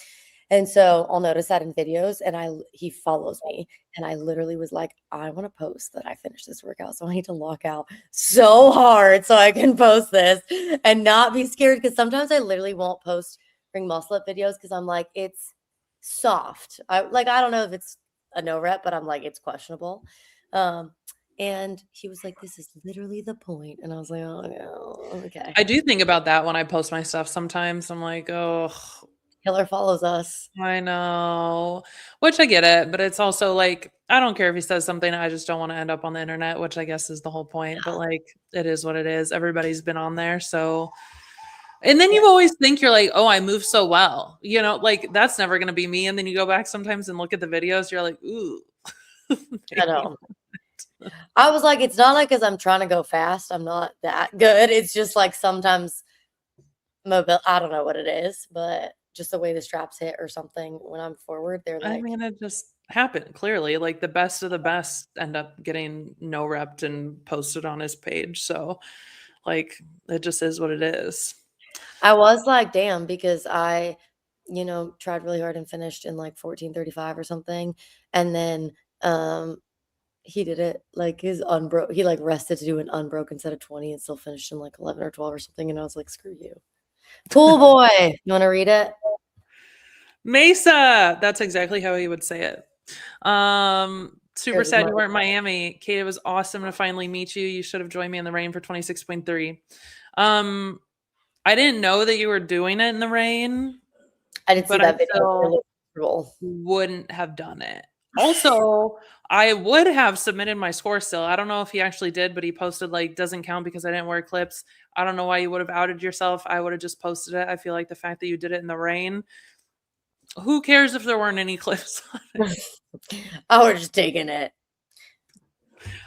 And so I'll notice that in videos and he follows me and I literally was like, I want to post that I finished this workout. So I need to lock out so hard so I can post this and not be scared. Cause sometimes I literally won't post ring muscle up videos because I'm like, it's soft. I don't know if it's a no rep, but I'm like, it's questionable. And he was like, this is literally the point. And I was like, oh no, okay. I do think about that when I post my stuff sometimes. I'm like, oh, Hiller follows us. I know, which I get it, but it's also like, I don't care if he says something, I just don't want to end up on the internet, which I guess is the whole point. But like, it is what it is. Everybody's been on there. So, and then Yeah, you always think you're like, oh, I move so well, like that's never going to be me. And then you go back sometimes and look at the videos, you're like, ooh, I know. I was like, it's not like because I'm trying to go fast. I'm not that good. It's just like sometimes mobile. I don't know what it is, but just the way the straps hit or something when I'm forward, they're I like, mean, it just happened clearly. Like the best of the best end up getting no repped and posted on his page. So, like, it just is what it is. I was like, damn, because tried really hard and finished in like 14:35 or something. And then he did it like he like rested to do an unbroken set of 20 and still finished in like 11 or 12 or something. And I was like, screw you. Pool boy. You want to read it? Mesa. That's exactly how he would say it. Super Here's his sad you money. weren't in Miami. Kate, it was awesome to finally meet you. You should have joined me in the rain for 26.3. I didn't know that you were doing it in the rain, I did see but I that video. It still looked cool. wouldn't have done it. Also, I would have submitted my score still. I don't know if he actually did, but he posted like doesn't count because I didn't wear clips. I don't know why you would have outed yourself. I would have just posted it. I feel like the fact that you did it in the rain, who cares if there weren't any clips on it? I would have just taken it.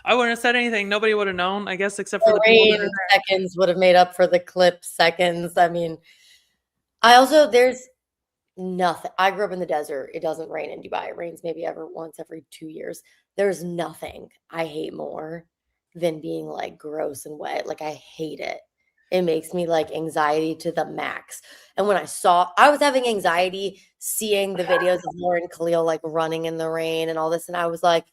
I wouldn't have said anything. Nobody would have known, I guess, except for The the people that rain are there. seconds would have made up for the clip seconds. I mean, there's nothing. I grew up in the desert. It doesn't rain in Dubai. It rains maybe once every 2 years. There's nothing I hate more than being like gross and wet. Like I hate it. It makes me like anxiety to the max. And when I was having anxiety seeing the videos of Lauren Khalil like running in the rain and all this. And I was like,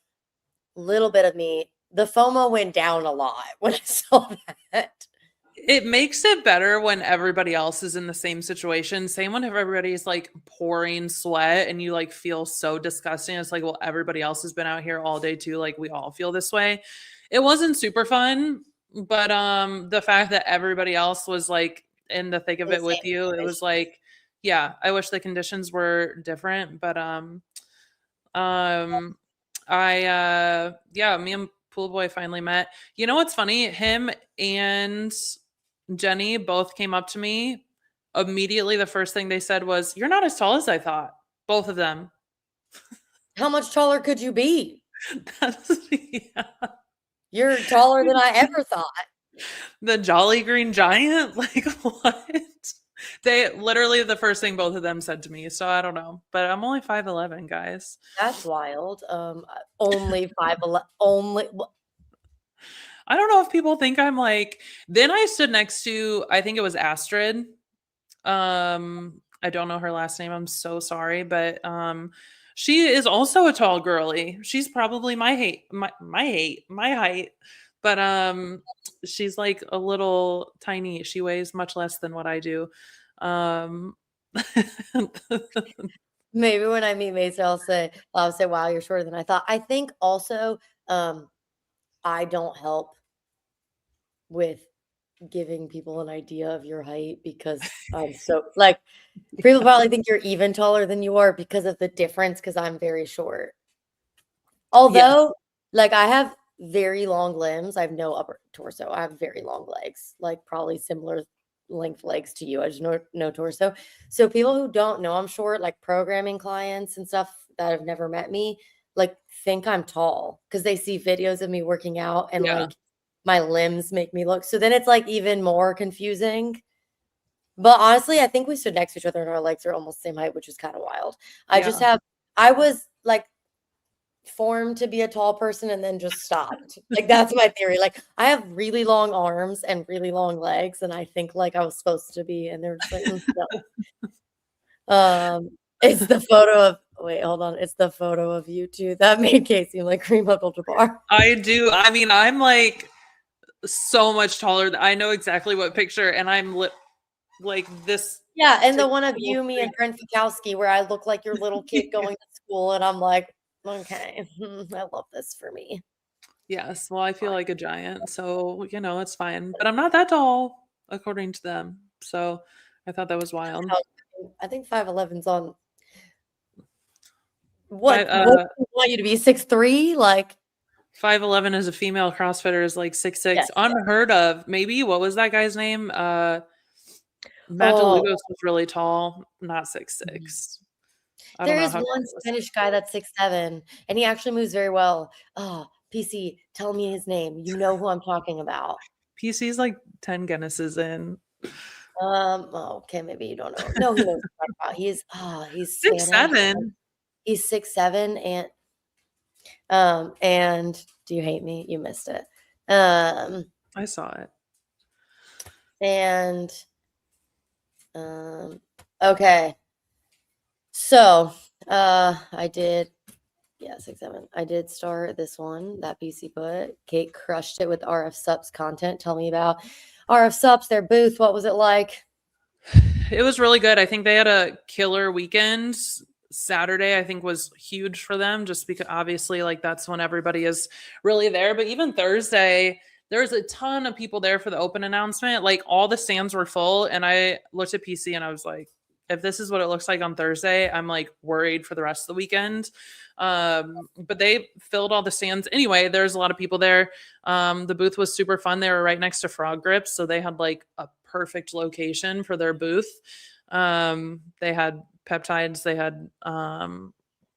little bit of me, the FOMO went down a lot when I saw that. It makes it better when everybody else is in the same situation. Same when everybody's like pouring sweat and you like feel so disgusting. It's like, well, everybody else has been out here all day too. Like we all feel this way. It wasn't super fun, but the fact that everybody else was like in the thick of In the it with same you, it was situation. like, yeah, I wish the conditions were different, but um I yeah, me and Pool boy finally met. You know what's funny? Him and Jenny both came up to me. Immediately, the first thing they said was, "You're not as tall as I thought." Both of them. How much taller could you be? Yeah. You're taller than I ever thought. The Jolly Green Giant? Like, what? They literally the first thing both of them said to me. So I don't know. But I'm only 5'11", guys. That's wild. Only 5'11", only I don't know if people think I'm like. Then I stood next to, I think it was Astrid. I don't know her last name. I'm so sorry, but she is also a tall girly. She's probably my height. But she's like a little tiny. She weighs much less than what I do. Um maybe when I meet Mason, I'll say, wow, you're shorter than I thought. I think also I don't help with giving people an idea of your height because I'm so like people probably think you're even taller than you are because of the difference because I'm very short. yes. Although, like I have very long limbs, I have no upper torso. I have very long legs, like probably similar length legs to you. I just no torso. So people who don't know I'm short, like programming clients and stuff that have never met me, like think I'm tall because they see videos of me working out and Yeah. like my limbs make me look. So then it's like even more confusing. But honestly, I think we stood next to each other and our legs are almost the same height, which is kind of wild. Yeah. I was like formed to be a tall person and then just stopped. Like that's my theory. Like I have really long arms and really long legs, and I think like I was supposed to be, and they're just like, no. It's the photo of wait, hold on. It's the photo of you two that made Cait seem like Kareem Abdul-Jabbar. I do. I mean, I'm like so much taller. I know exactly what picture, and I'm like this. Yeah, and the one of you, me, and Brent Fikowski, where I look like your little kid going to school, and I'm like, okay, I love this for me. Yes, well, I feel like a giant, so, it's fine, but I'm not that tall according to them, so I thought that was wild. I think 5'11's on Five what do you want you to be 6'3"? Like 5'11" as a female CrossFitter is like 6'6", yes. unheard of. Maybe what was that guy's name? Matt Oh, DeLugos was really tall, not mhm. 6'6". I don't There know is how tall one he was. Spanish guy that's 6'7", and he actually moves very well. Oh, PC, tell me his name. You know who I'm talking about. PC's like 10 Guinnesses in. Oh, okay, maybe you don't know. No, he knows who I'm talking about. He's Spanish. 6'7"? He's 6'7", and do you hate me? You missed it. I saw it. And okay. So, I did, yeah, 6'7". I did start this one that PC put. Cait crushed it with RF Sups content. Tell me about RF Sups, their booth. What was it like? It was really good. I think they had a killer weekend. Saturday, I think, was huge for them just because obviously, like, that's when everybody is really there. But even Thursday, there was a ton of people there for the open announcement. Like, all the stands were full. And I looked at PC and I was like, if this is what it looks like on Thursday, I'm like worried for the rest of the weekend. But they filled all the stands anyway. There's a lot of people there. The booth was super fun. They were right next to Frog Grips, so they had like a perfect location for their booth. They had peptides, they had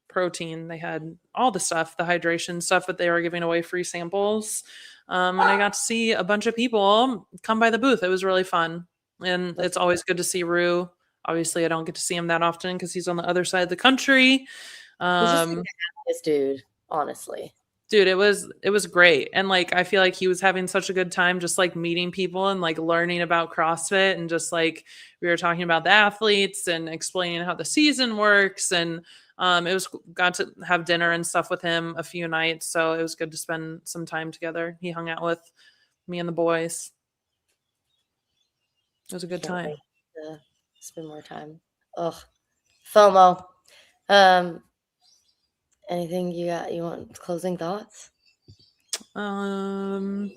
protein, they had all the stuff, the hydration stuff, but they were giving away free samples. And I got to see a bunch of people come by the booth. It was really fun. And That's it's always good to see Rue. Obviously, I don't get to see him that often because he's on the other side of the country. he's just like Um, the happiest dude, honestly. Dude, it was great. And like I feel like he was having such a good time just like meeting people and like learning about CrossFit and just like we were talking about the athletes and explaining how the season works and it was got to have dinner and stuff with him a few nights, so it was good to spend some time together. He hung out with me and the boys. It was a good Can't time. wait to spend more time. Ugh. FOMO. Um, anything you want closing thoughts? Um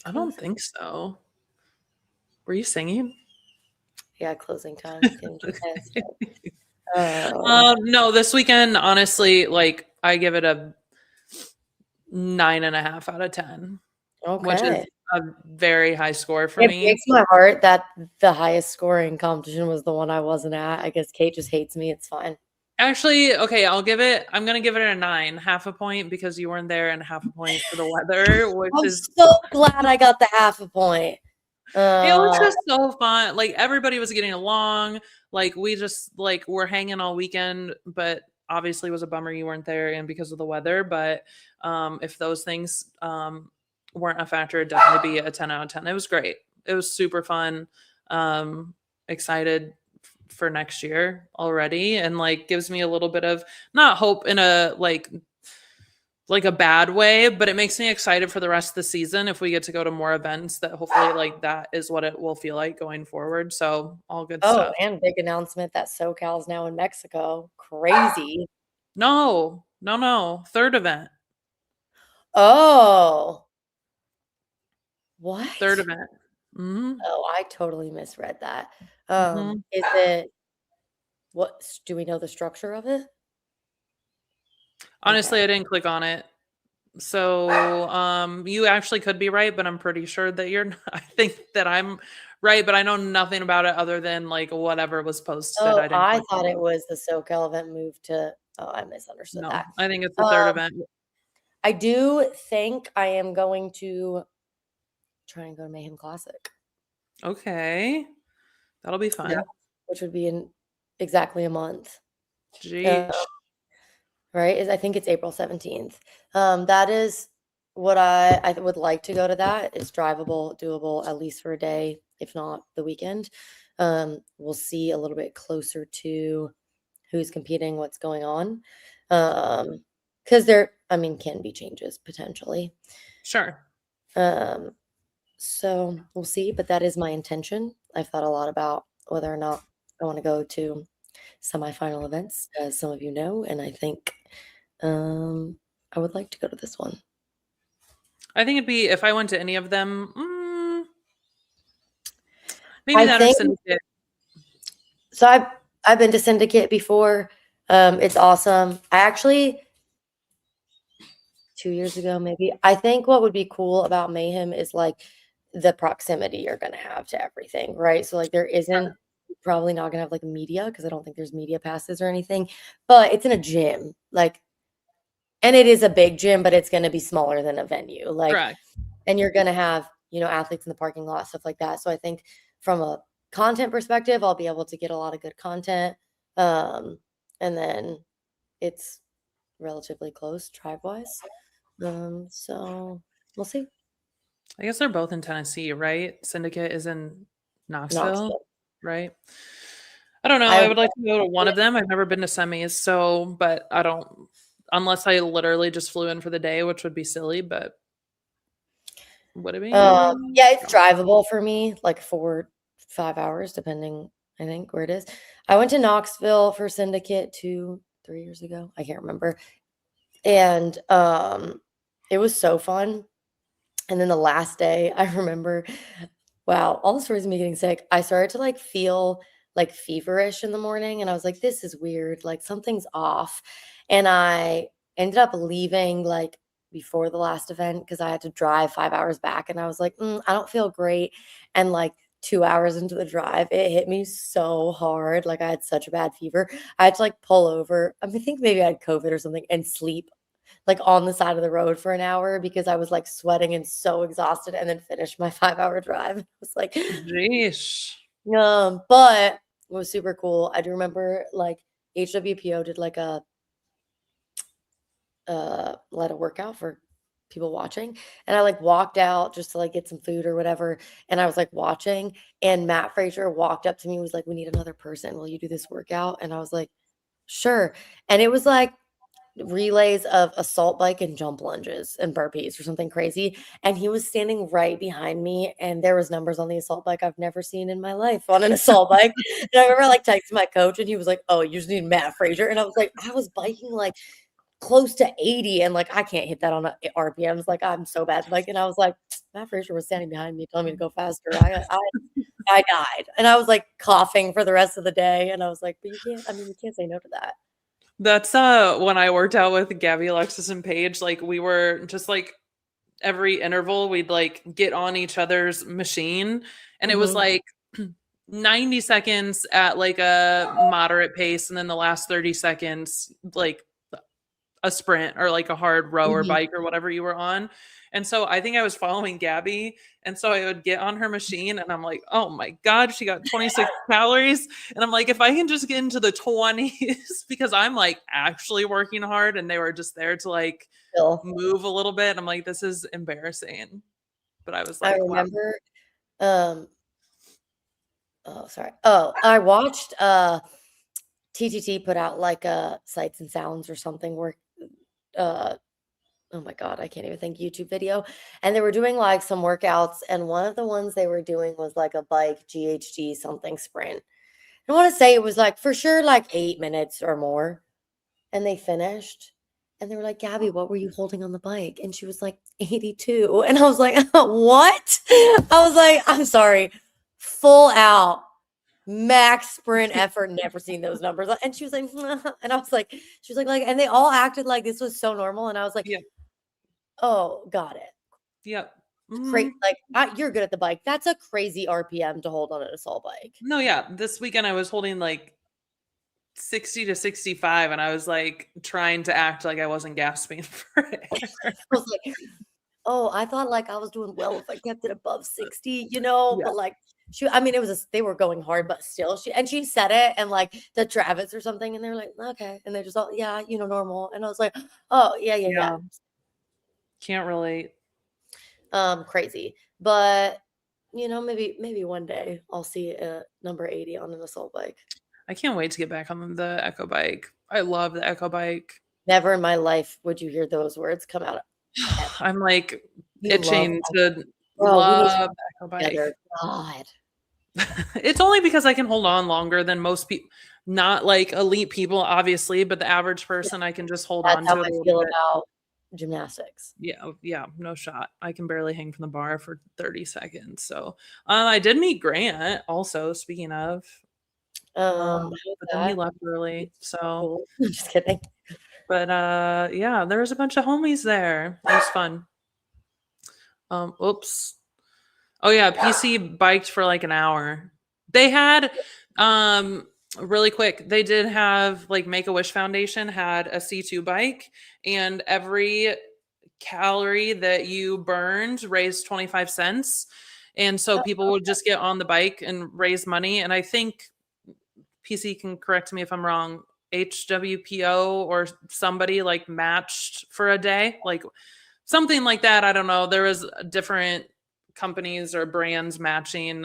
I don't think so. Were you singing? Yeah, closing time. No, this weekend, honestly, like I give it a 9.5 out of 10, which is Okay. a very high score for It me. breaks my heart that the highest scoring competition was the one I wasn't at. I guess Cait just hates me. It's fine. Actually, okay, I'm gonna give it a 9, half a point because you weren't there and half a point for the weather, which I'm is so glad I got the half a point. it was just so fun. Like everybody was getting along. Like we just like were hanging all weekend, but obviously it was a bummer you weren't there and because of the weather. But if those things weren't a factor, it'd definitely be a 10 out of 10. It was great. It was super fun. Excited for next year already and like gives me a little bit of not hope in a like a bad way, but it makes me excited for the rest of the season if we get to go to more events that hopefully like that is what it will feel like going forward. So all good Oh, stuff. and big announcement that SoCal's now in Mexico. Crazy. No, no, no. Third event. Oh, Third what? event. Hmm. Oh, I totally misread that. Hmm. Is it do we know the structure of it? Honestly, Okay. I didn't click on it. So you actually could be right, but I'm pretty sure that you're not. I think that I'm right, but I know nothing about it other than like whatever was posted. Oh, I didn't I click thought on it it. was the SoCal event moved to I misunderstood No, that. I think it's the third Um, event. I do think I am going to try and go to Mayhem Classic. Okay. That'll be Yeah, fun. which would be in exactly a month. Uh, Jeez. right? I think it's April 17th. That is what I would like to go to that. It's drivable, doable, at least for a day, if not the weekend. We'll see a little bit closer to who's competing, what's going on. Because there, I mean, can be changes potentially. Sure. Um, so we'll see, but that is my intention. I've thought a lot about whether or not I want to go to semifinal events, as some of you know, and I think I would like to go to this one. I think it'd be if I went to any of them, maybe I that or think Syndicate. so. I've been to Syndicate before. It's awesome. I actually 2 years ago, maybe. I think what would be cool about Mayhem is like the proximity you're gonna have to everything, right? So like there isn't probably not gonna have like media because I don't think there's media passes or anything, but it's in a gym, like, and it is a big gym, but it's gonna be smaller than a venue, like, Correct. and you're gonna have athletes in the parking lot, stuff like that. So I think from a content perspective, I'll be able to get a lot of good content, um, and then it's relatively close tribe wise. So we'll see. I guess they're both in Tennessee, right? Syndicate is in Knoxville, Knoxville. right? I don't know. I I would would like to go to one love of them. I've never been to semis, so but I don't unless I literally just flew in for the day, which would be silly, but would it be? yeah, it's drivable for me, like 4, 5 hours, depending, I think, where it is. I went to Knoxville for Syndicate 2, 3 years ago. I can't remember. And it was so fun. And then the last day, I remember, wow, all the stories of me getting sick. I started to like feel like feverish in the morning, and I was like, this is weird. Like something's off. And I ended up leaving like before the last event because I had to drive 5 hours back. And I was like, I don't feel great. And like 2 hours into the drive, it hit me so hard. Like I had such a bad fever. I had to like pull over. I think maybe I had COVID or something and sleep like on the side of the road for an hour because I was like sweating and so exhausted and then finished my 5 hour drive. It was like, Jeez. but it was super cool. I do remember like HWPO did like a let a workout for people watching, and I like walked out just to like get some food or whatever, and I was like watching, and Matt Frazier walked up to me and was like, we need another person, will you do this workout? And I was like, sure. And it was like relays of assault bike and jump lunges and burpees or something crazy, and he was standing right behind me, and there was numbers on the assault bike I've never seen in my life on an assault bike. And I remember like texting my coach, and he was like, oh, you just need Matt Frazier. And I was like, I was biking like close to 80, and like I can't hit that on RPMs, like I'm so bad. Like, and I was like, Matt Frazier was standing behind me telling me to go faster. I died, and I was like coughing for the rest of the day, and I was like, but you can't, I mean, you can't say no to that. That's when I worked out with Gabby, Alexis, and Paige, like we were just like every interval we'd like get on each other's machine, and it was Mhm. like 90 seconds at like a moderate pace, and then the last 30 seconds like a sprint or like a hard row or Mhm. bike or whatever you were on. And so I think I was following Gabby. And so I would get on her machine and I'm like, oh my God, she got 26 calories. And I'm like, if I can just get into the 20s, because I'm like actually working hard and they were just there to like Still. move a little bit. I'm like, this is embarrassing. But I was I like, wow. remember, um oh, sorry. Oh, I watched, TTT put out, like, a Sights and Sounds or something where, uh oh my god, I can't even think, YouTube video, and they were doing, like, some workouts, and one of the ones they were doing was, like, a bike GHD something sprint. I wanna say it was, like, for sure, like, 8 minutes or more, and they finished, and they were like, "Gabby, what were you holding on the bike?" And she was like, "82." And I was like, "What?" I was like, "I'm sorry, full out, max sprint effort, never seen those numbers." And she was like, and I was like she was like, and they all acted like this was so normal, and I was like, Yep. "Oh, got it." Yep. Great, Mhm. like, you're good at the bike. That's a crazy RPM to hold on an assault bike. No, yeah. This weekend I was holding like 60 to 65 and I was like trying to act like I wasn't gasping for air. I was like, "Oh, I thought, like, I was doing well if I kept it above 60, you know?" Yeah. But, like, I mean, it was they were going hard, but still, she said it and, like, to Travis or something, and they were like, "Okay," and they're just all, "Yeah, you know, normal," and I was like, "Oh, yeah, yeah, yeah." Yeah. Can't relate. Crazy, but, maybe one day I'll see a number 80 on an assault bike. I can't wait to get back on the Echo bike. I love the Echo bike. Never in my life would you hear those words come out ever. I'm like You love itching to Bro, we need to love the Echo get bike. together. God. It's only because I can hold on longer than most people, not like elite people, obviously, but the average Yeah, person, I can just hold that's on how to it I a little feel bit. about gymnastics. Yeah, yeah, no shot. I can barely hang from the bar for 30 seconds. So, I did meet Grant also, speaking of, How was but then he that? left early. It's so So, cool. Just kidding. but yeah, there was a bunch of homies there. It was fun. Oops. Oh yeah, PC biked for like an hour. They had really quick, they did have like Make-A-Wish Foundation had a C2 bike, and every calorie that you burned raised 25 cents. And so Oh, people would just get on the bike and raise money. And I think PC can correct me if I'm wrong. HWPO or somebody like matched for a day, like something like that. I don't know. There was different companies or brands matching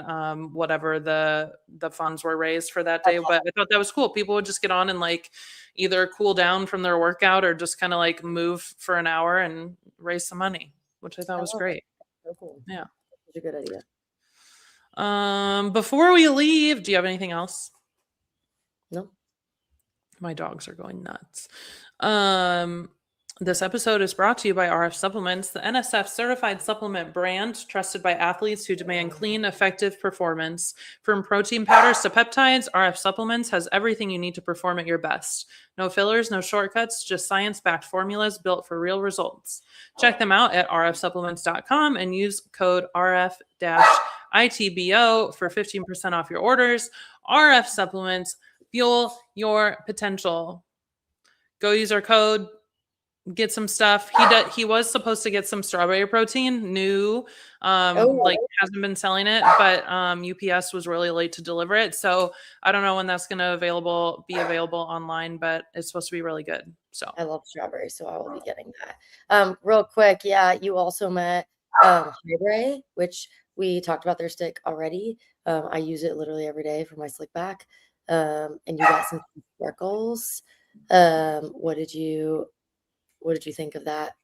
whatever the funds were raised for that day. okay. But I thought that was cool. People would just get on and like either cool down from their workout or just kind of like move for an hour and raise some money, which I thought I was love it. great. So cool. Yeah. Such a good idea. Before we leave, do you have anything else? No? My dogs are going nuts. Um, this episode is brought to you by RF Supplements, the NSF certified supplement brand trusted by athletes who demand clean, effective performance. From protein powders to peptides, RF Supplements has everything you need to perform at your best. No fillers, no shortcuts, just science backed formulas built for real results. Check them out at rfsupplements.com and use code RF ITBO for 15% off your orders. RF Supplements, fuel your potential. Go use our code, get some stuff. He was supposed to get some strawberry protein, new, like Oh, hasn't been selling it, but UPS was really late to deliver it. So I don't know when that's gonna be available online, but it's supposed to be really good. So I love strawberries, so I will be getting that. Real quick, yeah, you also met Hybre, which we talked about their stick already. I use it literally every day for my slick back. And you got some sparkles. What did you think of that?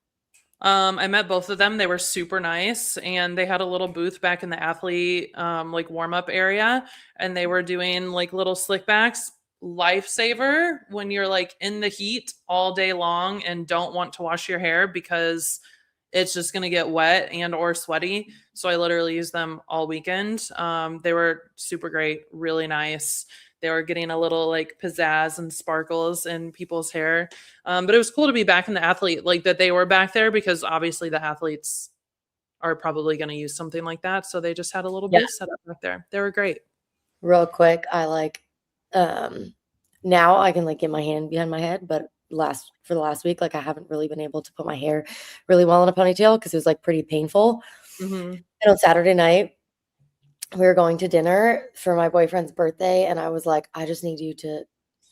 I met both of them. They were super nice, and they had a little booth back in the athlete like warm up area, and they were doing like little slickbacks. Lifesaver when you're like in the heat all day long and don't want to wash your hair because it's just going to get wet and or sweaty. So I literally used them all weekend. They were super great, really nice. they were getting a little like pizzazz and sparkles in people's hair. But it was cool to be back in the athlete, like that they were back there, because obviously the athletes are probably going to use something like that. So they just had a little Yeah. booth set up back there. They were great. Real quick, I like now I can like get my hand behind my head, but for the last week, like I haven't really been able to put my hair really well in a ponytail because it was like pretty painful. Mm-hmm. And on Saturday night, we were going to dinner for my boyfriend's birthday, and I was like, I just need you to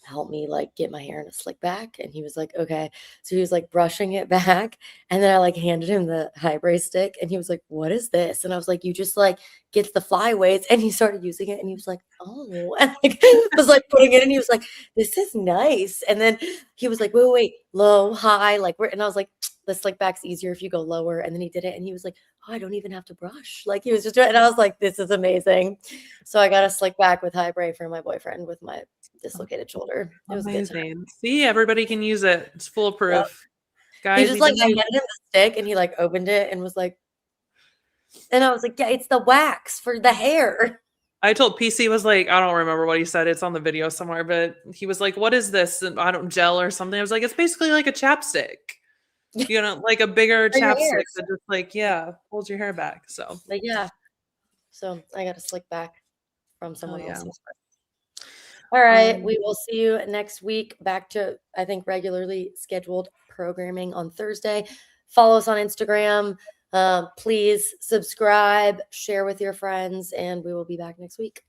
help me like get my hair in a slick back. And he was like, okay. So he was like brushing it back, and then I like handed him the high brace stick, and he was like, what is this? And I was like, you just like gets the flyaways. And he started using it, and he was like, oh, and like was like putting it, and he was like, this is nice. And then he was like, wait, low, high, like and I was like, the slick back's easier if you go lower. And then he did it, and he was like, oh, I don't even have to brush. Like he was just doing, and I was like, this is amazing. So I got a slick back with high braid for my boyfriend with my dislocated shoulder. It was a good time. Amazing. See, everybody can use it. It's foolproof. He Guys, just like I even handed him the stick, and he like opened it and was like, and I was like, yeah, it's the wax for the hair. I told PC was like, I don't remember what he said. It's on the video somewhere, but he was like, what is this? And I don't gel or something. I was like, it's basically like a chapstick, you know, like a bigger For your chapstick hairs. that just like, yeah, holds your hair back. So Like, yeah. So I got a slick back from oh someone yeah. else. All right. We will see you next week. Back to, I think, regularly scheduled programming on Thursday. Follow us on Instagram. Please subscribe, share with your friends, and we will be back next week.